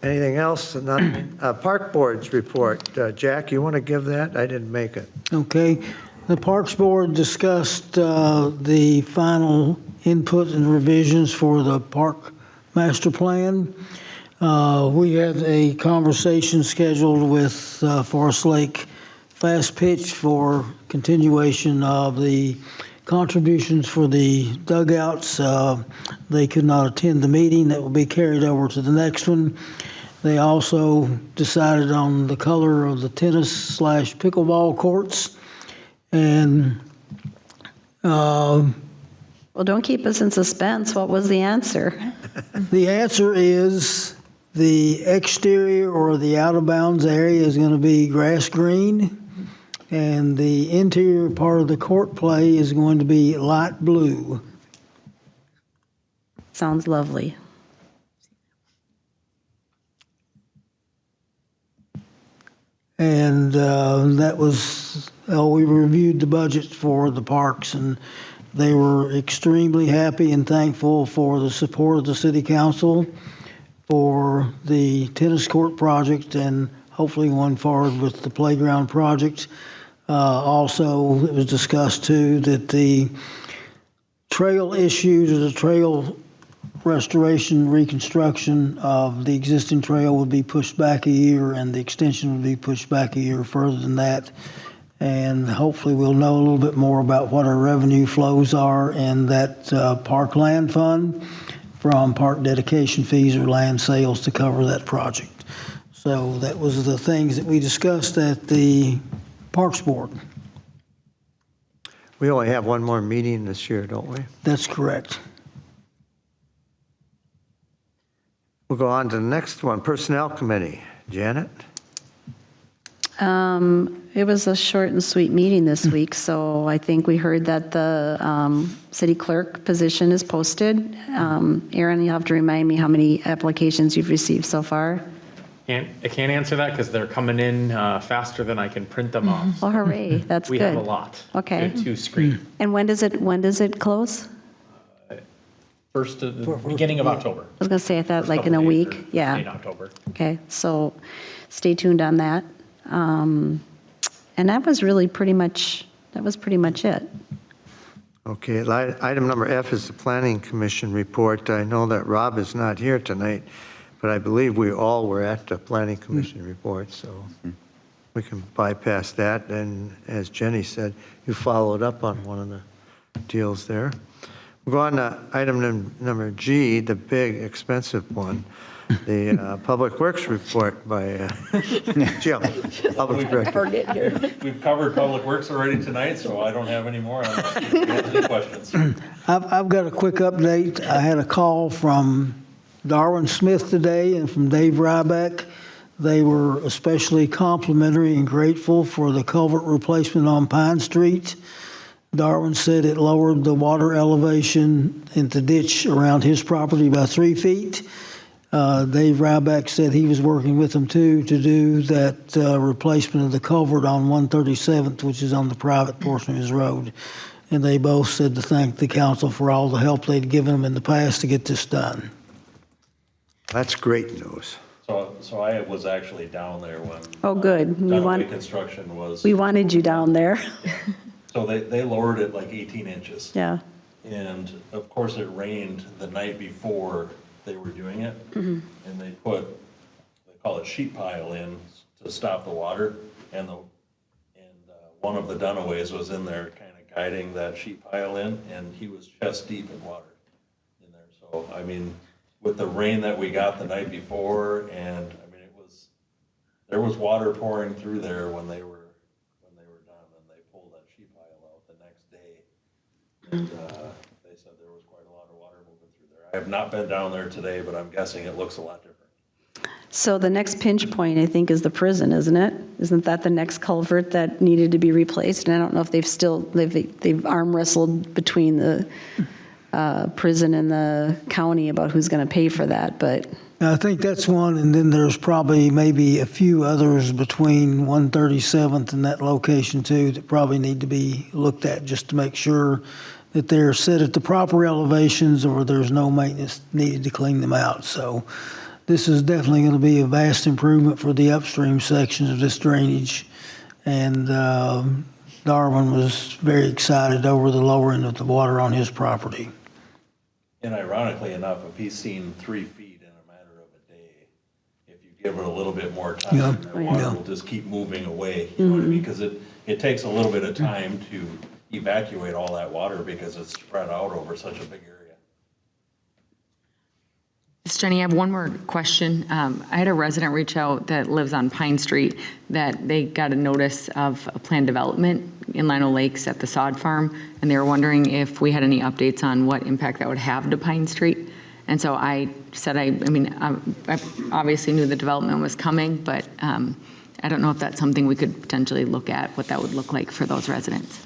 Anything else? Nothing? Park Board's report. Jack, you want to give that? I didn't make it. Okay. The Parks Board discussed the final input and revisions for the park master plan. We had a conversation scheduled with Forest Lake last pitch for continuation of the contributions for the dugouts. They could not attend the meeting. That will be carried over to the next one. They also decided on the color of the tennis/pickleball courts. And Well, don't keep us in suspense. What was the answer? the answer is the exterior or the out-of-bounds area is going to be grass green, and the interior part of the court play is going to be light blue. Sounds lovely. And that was, we reviewed the budget for the parks, and they were extremely happy and thankful for the support of the city council for the tennis court project and hopefully going forward with the playground project. Also, it was discussed too that the trail issues or the trail restoration, reconstruction of the existing trail would be pushed back a year, and the extension would be pushed back a year further than that. And hopefully we'll know a little bit more about what our revenue flows are in that parkland fund from park dedication fees or land sales to cover that project. So that was the things that we discussed at the Parks Board. We only have one more meeting this year, don't we? That's correct. We'll go on to the next one, Personnel Committee. Janet? It was a short and sweet meeting this week, so I think we heard that the city clerk position is posted. Aaron, you'll have to remind me how many applications you've received so far. I can't answer that because they're coming in faster than I can print them off. Oh, hooray, that's good. We have a lot. Okay. To screen. And when does it close? Beginning of October. I was going to say, I thought First like in a couple days week, or yeah. late October. Okay, so stay tuned on that. And that was really pretty much it. Okay, item number F is the Planning Commission report. I know that Rob is not here tonight, but I believe we all were at the Planning Commission report, so we can bypass that. And as Jenny said, you followed up on one of the deals there. We'll go on to item number G, the big expensive one, the Public Works report by Jim, Public Director. We've covered Public Works already tonight, so I don't have any more on any questions. I've got a quick update. I had a call from Darwin Smith today and from Dave Ryback. They were especially complimentary and grateful for the culvert replacement on Pine Street. Darwin said it lowered the water elevation in the ditch around his property by 3 feet. Dave Ryback said he was working with them too to do that replacement of the culvert on 137th, which is on the private portion of his road. And they both said to thank the council for all the help they'd given them in the past to get this done. That's great news. So I was actually down there when Oh, good. Dunaway construction was, We wanted you down there. so they lowered it like 18 inches. Yeah. And of course, it rained the night before they were doing it. And they call it sheet pile in to stop the water. And one of the Dunaways was in there kind of guiding that sheet pile in, and he was chest deep in water in there. So, I mean, with the rain that we got the night before, and I mean, there was water pouring through there when they were done, and they pulled that sheet pile out the next day. And they said there was quite a lot of water moving through there. I have not been down there today, but I'm guessing it looks a lot different. So the next pinch point, I think, is the prison, isn't it? Isn't that the next culvert that needed to be replaced? And I don't know if they've arm wrestled between the prison and the county about who's going to pay for that, but. I think that's one, and then there's probably maybe a few others between 137th and that location too that probably need to be looked at just to make sure that they're set at the proper elevations or there's no maintenance needed to clean them out. So this is definitely going to be a vast improvement for the upstream sections of this drainage. And Darwin was very excited over the lowering of the water on his property. And ironically enough, if he's seen 3 feet in a matter of a day, if you give it a little bit more time. Yeah. And the water will just keep moving away, you know what I mean? Because it takes a little bit of time to evacuate all that water because it's spread out over such a big area. Ms. Jenny, I have one more question. I had a resident reach out that lives on Pine Street that they got a notice of a planned development in Lino Lakes at the sod farm, and they were wondering if we had any updates on what impact that would have to Pine Street. And so I said, I obviously knew the development was coming, but I don't know if that's something we could potentially look at, what that would look like for those residents.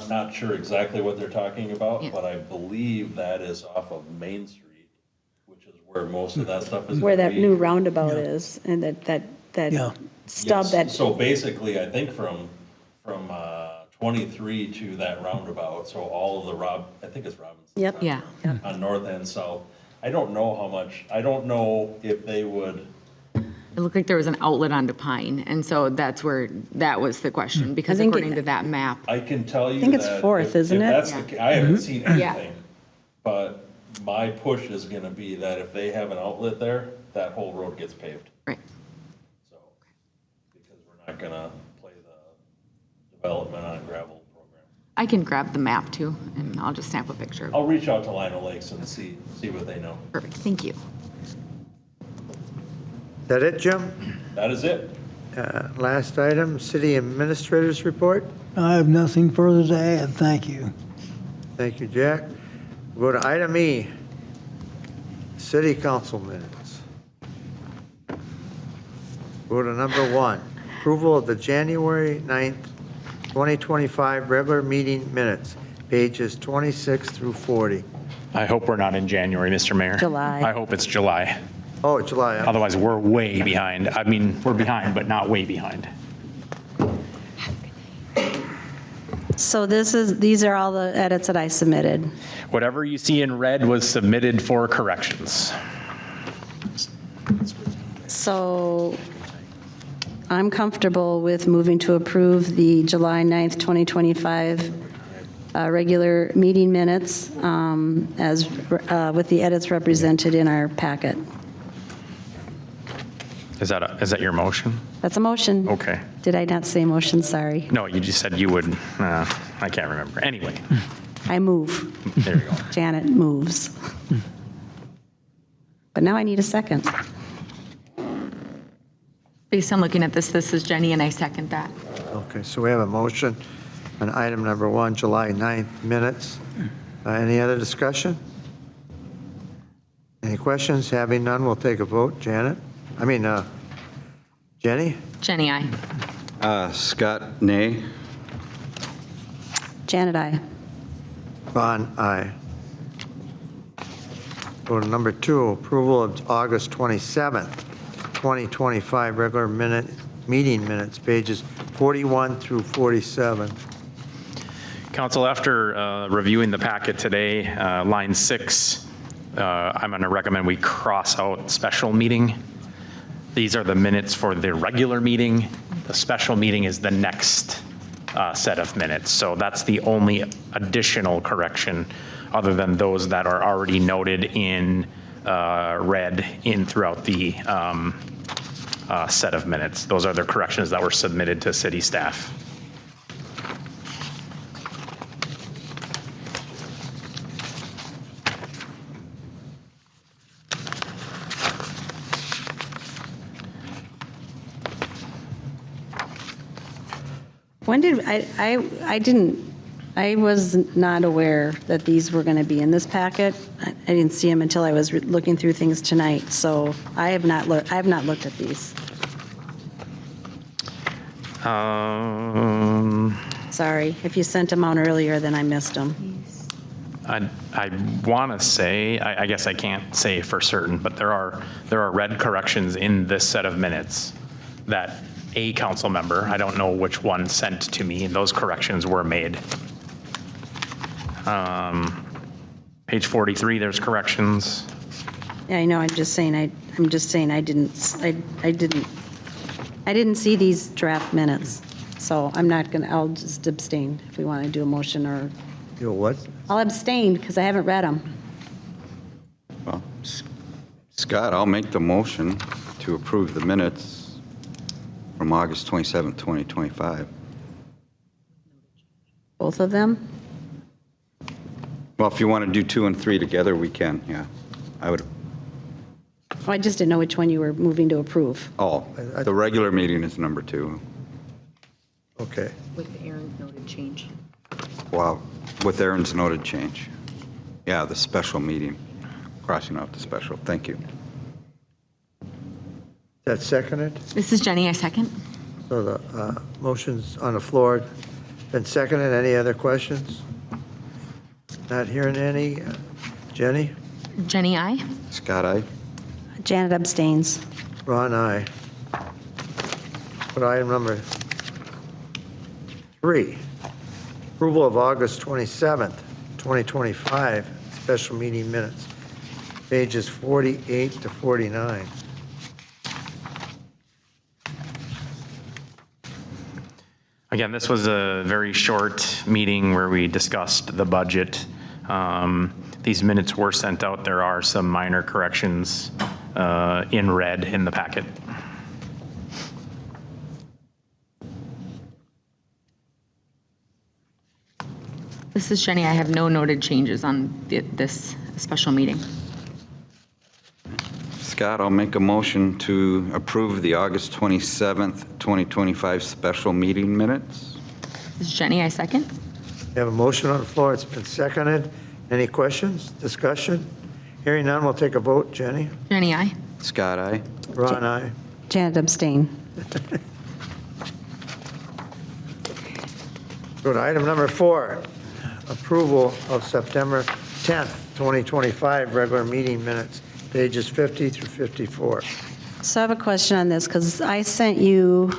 I'm not sure exactly what they're talking about, Yeah. but I believe that is off of Main Street, which is where most of that stuff is Where gonna that be. new roundabout is, and that Yeah. stub Yes. that, So basically, I think from 23 to that roundabout, so all of the I think it's Robinson. Yep. Yeah. On north and south. I don't know how much, I don't know if they would, It looked like there was an outlet onto Pine, and so that was the question, because think according to that map, I can tell you think it's that Fourth, if isn't it? that's the I haven't seen Yeah. anything, but my push is gonna be that if they have an outlet there, that whole road gets paved. right. So, because we're not gonna play the development on gravel program. I can grab the map too, and I'll just snap a picture of it. I'll reach out to Lino Lakes and see what they know. Perfect, thank you. Is that it, Jim? That is it. Last item, city administrators report. I have nothing further to add. Thank you. Thank you, Jack. We'll go to item E, city council minutes. Go to number 1, approval of the January 9th, 2025 regular meeting minutes, pages 26 through 40. I hope we're not in January, Mr. Mayor. July. I hope it's July. Oh, July. Otherwise, we're way behind. I mean, we're behind, but not way behind. so these are all the edits that I submitted. Whatever you see in red was submitted for corrections. So I'm comfortable with moving to approve the July 9th, 2025 regular meeting minutes as with the edits represented in our packet. Is that your motion? That's a motion. Okay. Did I not say motion? Sorry. No, you just said you would. I can't remember. Anyway, I move. there you go. Janet moves. But now I need a second. Based on looking at this is Jenny, and I second that. Okay, so we have a motion on item number 1, July 9th minutes. Any other discussion? Any questions? Having none, we'll take a vote. Jenny? Jenny, aye. Scott, nay. Janet, aye. Bond, aye. Go to number 2, approval of August 27th, 2025 regular meeting minutes, pages 41 through 47. Council, after reviewing the packet today, line 6, I'm going to recommend we cross out special meeting. These are the minutes for the regular meeting. The special meeting is the next set of minutes. So that's the only additional correction other than those that are already noted in red in throughout the set of minutes. Those are the corrections that were submitted to city staff. When did, I was not aware that these were going to be in this packet. I didn't see them until I was looking through things tonight, so I have not looked at these. Sorry, if you sent them out earlier, then I missed them. I want to say, I guess I can't say for certain, but there are red corrections in this set of minutes that a council member, I don't know which one, sent to me, and those corrections were made. Page 43, there's corrections. Yeah, I know, I'm just saying I didn't see these draft minutes, so I'll just abstain if we want to do a motion, or You what? I'll abstain because I haven't read them. Well, Scott, I'll make the motion to approve the minutes from August 27th, 2025. Both of them? Well, if you want to do 2 and 3 together, we can, yeah. I would, Oh, I just didn't know which one you were moving to approve. the regular meeting is number 2. Okay. With Aaron's noted change. Wow, with Aaron's noted change. Yeah, the special meeting, crossing out the special. Thank you. That seconded? This is Jenny, I second. So the motion's on the floor. Been seconded. Any other questions? Not hearing any. Jenny? Jenny, I. Scott, aye? Janet abstains. Ron, aye. But item number 3, approval of August 27th, 2025, special meeting minutes, pages 48 to 49. Again, this was a very short meeting where we discussed the budget. These minutes were sent out. There are some minor corrections in red in the packet. This is Jenny, I have no noted changes on this special meeting. Scott, I'll make a motion to approve the August 27th, 2025 special meeting minutes. This is Jenny, I second. We have a motion on the floor. It's been seconded. Any questions, discussion? Hearing none, we'll take a vote. Jenny? Jenny, I. Scott, aye? Ron, aye. Janet abstain. Go to item number 4, approval of September 10th, 2025 regular meeting minutes, pages 50 through 54. So I have a question on this, because I sent you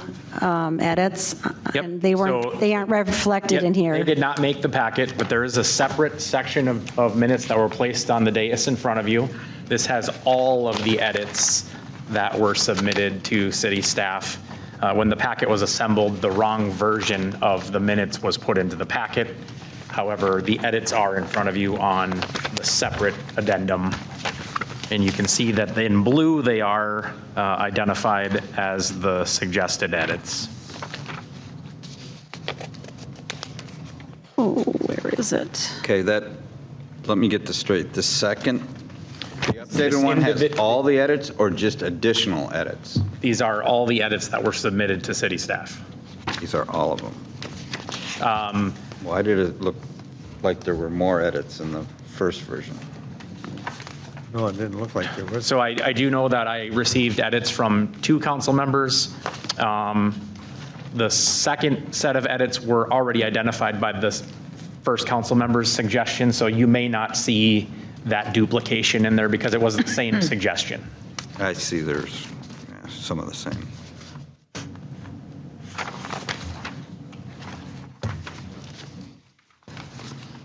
edits, Yep. and they So- aren't reflected in They here. did not make the packet, but there is a separate section of minutes that were placed on the dais in front of you. This has all of the edits that were submitted to city staff. When the packet was assembled, the wrong version of the minutes was put into the packet. However, the edits are in front of you on the separate addendum. And you can see that in blue, they are identified as the suggested edits. Oh, where is it? Okay, let me get this straight. The second, the This updated one has individ- all the edits or just additional edits? These are all the edits that were submitted to city staff. These are all of them. Why did it look like there were more edits in the first version? No, it didn't look like there was. So I do know that I received edits from 2 council members. The second set of edits were already identified by the first council member's suggestion, so you may not see that duplication in there because it was the same suggestion. I see there's some of the same.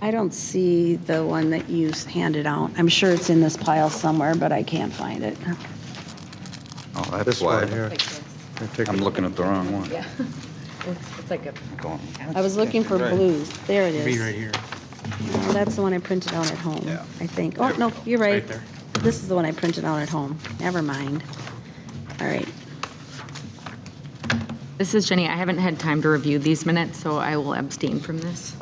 I don't see the one that you handed out. I'm sure it's in this pile somewhere, but I can't find it. Oh, that's This why. one here. I'm looking at the wrong one. Yeah. It's like a. Going- I was looking for Right. blues. There it is. Be right here. Oh, that's the one I printed out at home, Yeah. I think. Oh, no, you're right. Right there. This is the one I printed out at home. Never mind. All right. This is Jenny, I haven't had time to review these minutes, so I will abstain from this.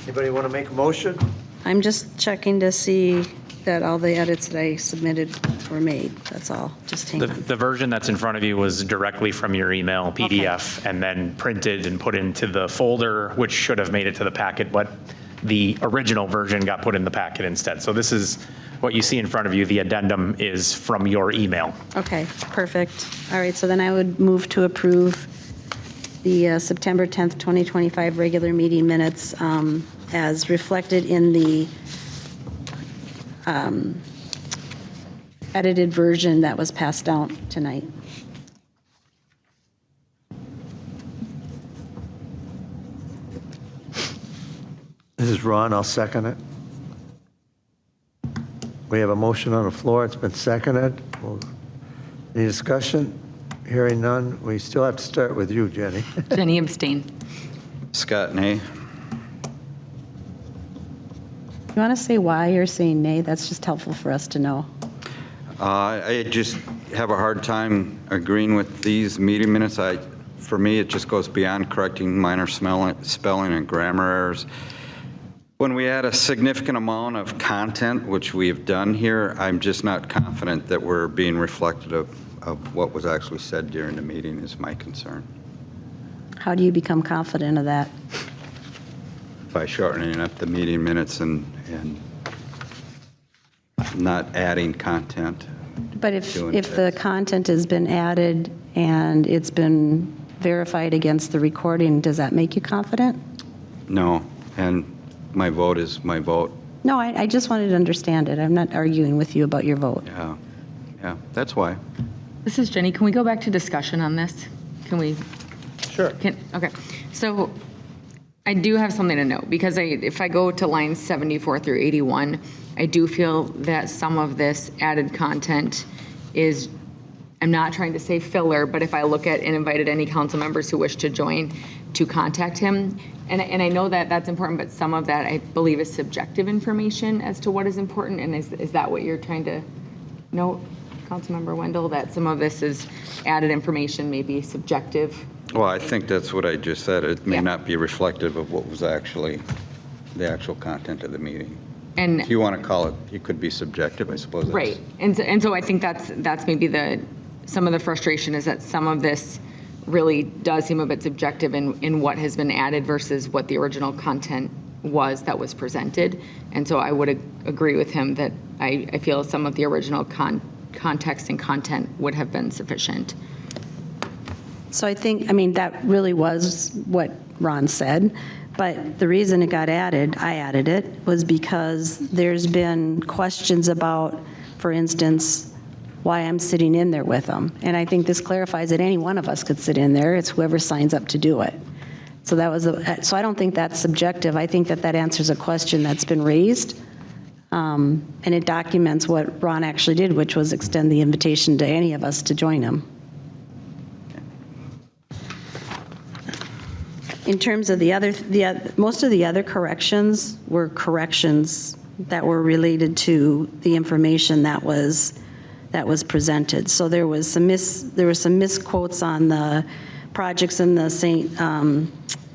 Anybody want to make a motion? I'm just checking to see that all the edits that I submitted were made. That's all. Just hang The on. the version that's in front of you was directly from your email PDF and then printed and put into the folder, which should have made it to the packet, but the original version got put in the packet instead. So this is what you see in front of you. The addendum is from your email. Okay, perfect. All right, so then I would move to approve the September 10th, 2025 regular meeting minutes as reflected in the edited version that was passed out tonight. This is Ron, I'll second it. We have a motion on the floor. It's been seconded. Any discussion? Hearing none. We still have to start with you, Jenny. Jenny abstain. Scott, nay. You want to say why you're saying nay? That's just helpful for us to know. I just have a hard time agreeing with these meeting minutes. For me, it just goes beyond correcting minor spelling and grammar errors. When we add a significant amount of content, which we have done here, I'm just not confident that we're being reflective of what was actually said during the meeting is my concern. How do you become confident of that? By shortening up the meeting minutes and not adding content. But if Doing the it. content has been added and it's been verified against the recording, does that make you confident? No, and my vote is my vote. No, I just wanted to understand it. I'm not arguing with you about your vote. Yeah, that's why. This is Jenny. Can we go back to discussion on this? Can we? Sure. Okay. So I do have something to note because if I go to lines 74 through 81, I do feel that some of this added content is, I'm not trying to say filler, but if I look at and invited any council members who wish to join to contact him, and I know that that's important, but some of that I believe is subjective information as to what is important, and is that what you're trying to note, Councilmember Wendell, that some of this is added information, maybe subjective? Well, I think that's what I just said. It may Yeah. not be reflective of what was actually the actual content of the meeting. And If you want to call it, it could be subjective, I suppose. right, and so I think that's maybe some of the frustration is that some of this really does seem a bit subjective in what has been added versus what the original content was that was presented. And so I would agree with him that I feel some of the original context and content would have been sufficient. So I think, that really was what Ron said, but the reason it got added, I added it, was because there's been questions about, for instance, why I'm sitting in there with them. And I think this clarifies that any one of us could sit in there. It's whoever signs up to do it. So so I don't think that's subjective. I think that answers a question that's been raised. And it documents what Ron actually did, which was extend the invitation to any of us to join him. In terms of most of the other corrections were corrections that were related to the information that was presented. So there were some misquotes on the projects in the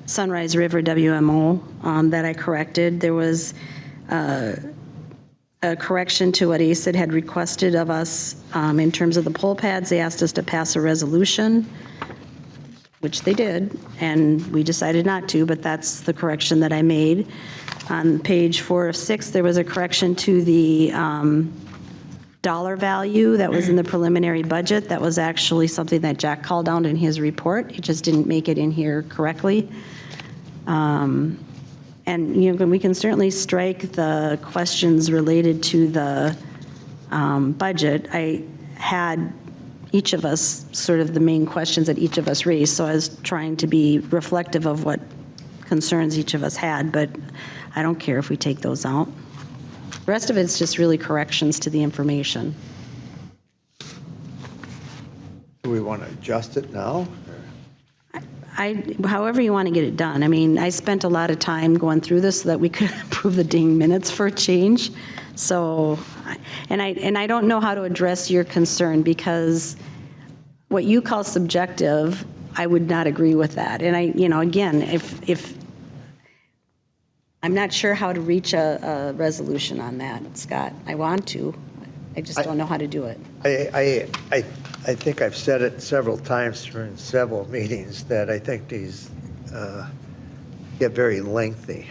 Sunrise River WMO that I corrected. There was a correction to what ACID had requested of us in terms of the pole pads. They asked us to pass a resolution, which they did, and we decided not to, but that's the correction that I made. On page 4 of 6, there was a correction to the dollar value that was in the preliminary budget. That was actually something that Jack called out in his report. He just didn't make it in here correctly. And we can certainly strike the questions related to the budget. I had each of us, sort of the main questions that each of us raised, so I was trying to be reflective of what concerns each of us had, but I don't care if we take those out. The rest of it's just really corrections to the information. Do we want to adjust it now? However you want to get it done. I spent a lot of time going through this so that we could approve the dang minutes for a change. So, and I don't know how to address your concern because what you call subjective, I would not agree with that. And again, if I'm not sure how to reach a resolution on that, Scott. I want to. I just don't know how to do it. I think I've said it several times during several meetings that I think these get very lengthy.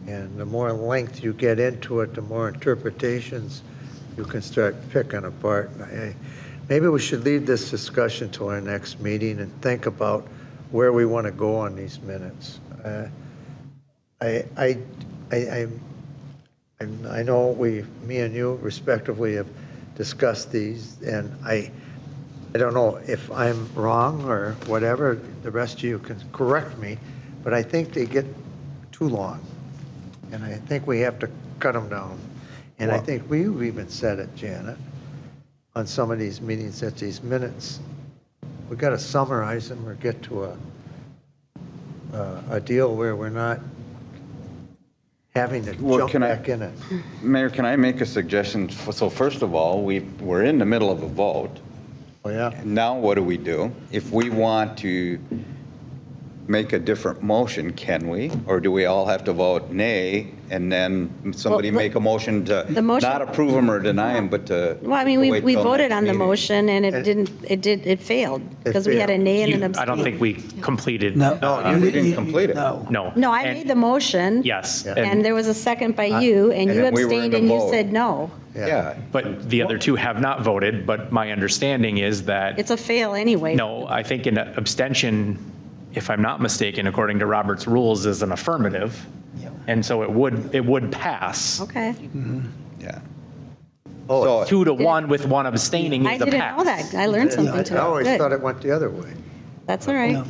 And the more length you get into it, the more interpretations you can start picking apart. Maybe we should leave this discussion to our next meeting and think about where we want to go on these minutes. I know me and you respectively have discussed these, and I don't know if I'm wrong or whatever, the rest of you can correct me, but I think they get too long. And I think we have to cut them down. And I think we've even said it, Janet, on some of these meetings, that these minutes, we got to summarize them or get to a deal where we're not having to Well, jump back in it. Mayor, can I make a suggestion? So first of all, we're in the middle of a vote. Oh, yeah? Now what do? If we want to make a different motion, can we? Or do we all have to vote nay and then somebody Well, make a motion to the motion- not approve them or deny them, but to? Well, I mean, to wait we till voted next on the meeting? motion, and it failed, because we had a nay and an abstain. I don't think we completed. No. We didn't complete it. No. No. No, I And- made the motion. Yes. And there was a second by you, and and you then we were in abstained the and you vote. said no. Yeah. But the other two have not voted, but my understanding is that, It's a fail anyway. no, I think an abstention, if I'm not mistaken, according to Robert's rules, is an affirmative. And so it would pass. Okay. Yeah. Oh, 2-1 with one abstaining I is a didn't pass. know that. I learned something I today. always Good. thought it went the other way. That's all right.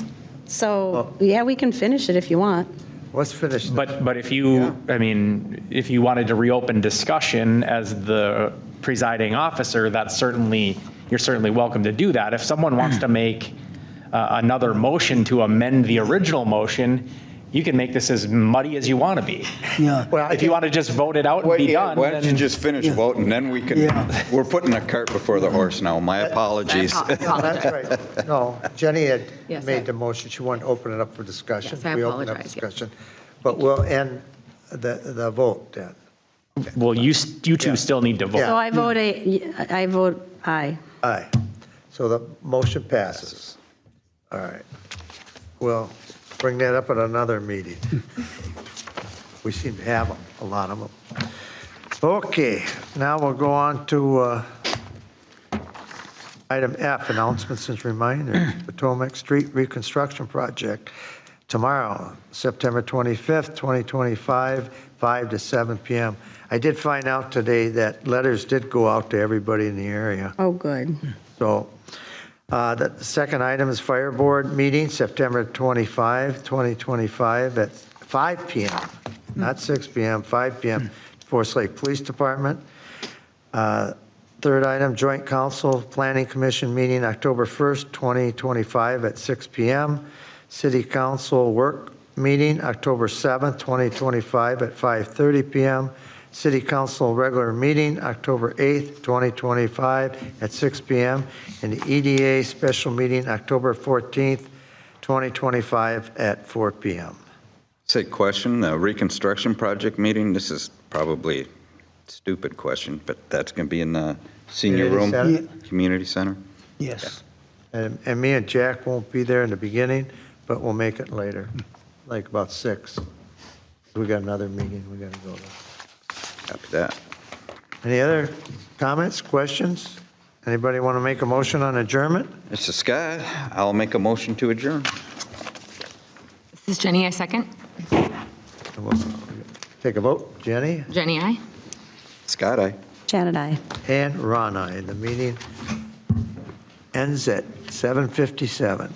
So, yeah, we can finish it if you want. Let's finish. But if you, I mean, if you wanted to reopen discussion as the presiding officer, you're certainly welcome to do that. If someone wants to make another motion to amend the original motion, you can make this as muddy as you want to be. Yeah. Well, I If you think- want to just vote it out and be done, Why don't you then just finish voting, then we can, Yeah. we're putting a cart before the horse now. My apologies. No, that's right. No, Jenny had Yes, made the motion. She wanted to open it up for discussion. Yes, I We opened up apologize, yeah. discussion. But we'll end the vote then. well, you two still need to Yeah. vote. So I vote aye. Aye. So the motion passes. All right. We'll bring that up at another meeting. We seem to have a lot of them. Okay, now we'll go on to item F, announcements and reminders. Potomac Street Reconstruction Project, tomorrow, September 25th, 2025, 5 to 7 p.m. I did find out today that letters did go out to everybody in the area. Oh, good. So the second item is Fire Board meeting, September 25, 2025, at 5 p.m., not 6 p.m., 5 p.m., Forest Lake Police Department. Third item, Joint Council Planning Commission meeting, October 1st, 2025, at 6 p.m. City Council Work meeting, October 7th, 2025, at 5:30 p.m. City Council regular meeting, October 8th, 2025, at 6 p.m. And the EDA special meeting, October 14th, 2025, at 4 p.m. Say question, the reconstruction project meeting, this is probably a stupid question, but that's going to be in the senior room? Community Community center? Yes. And me and Jack won't be there in the beginning, but we'll make it later, like about 6. We got another meeting we got to go to. Copy that. Any other comments, questions? Anybody want to make a motion on adjournment? Mr. Scott, I'll make a motion to adjourn. This is Jenny, I second. We'll take a vote. Jenny Jenny, I. Scott, aye. Janet, aye. and Ron, aye. The meeting ends at 7:57.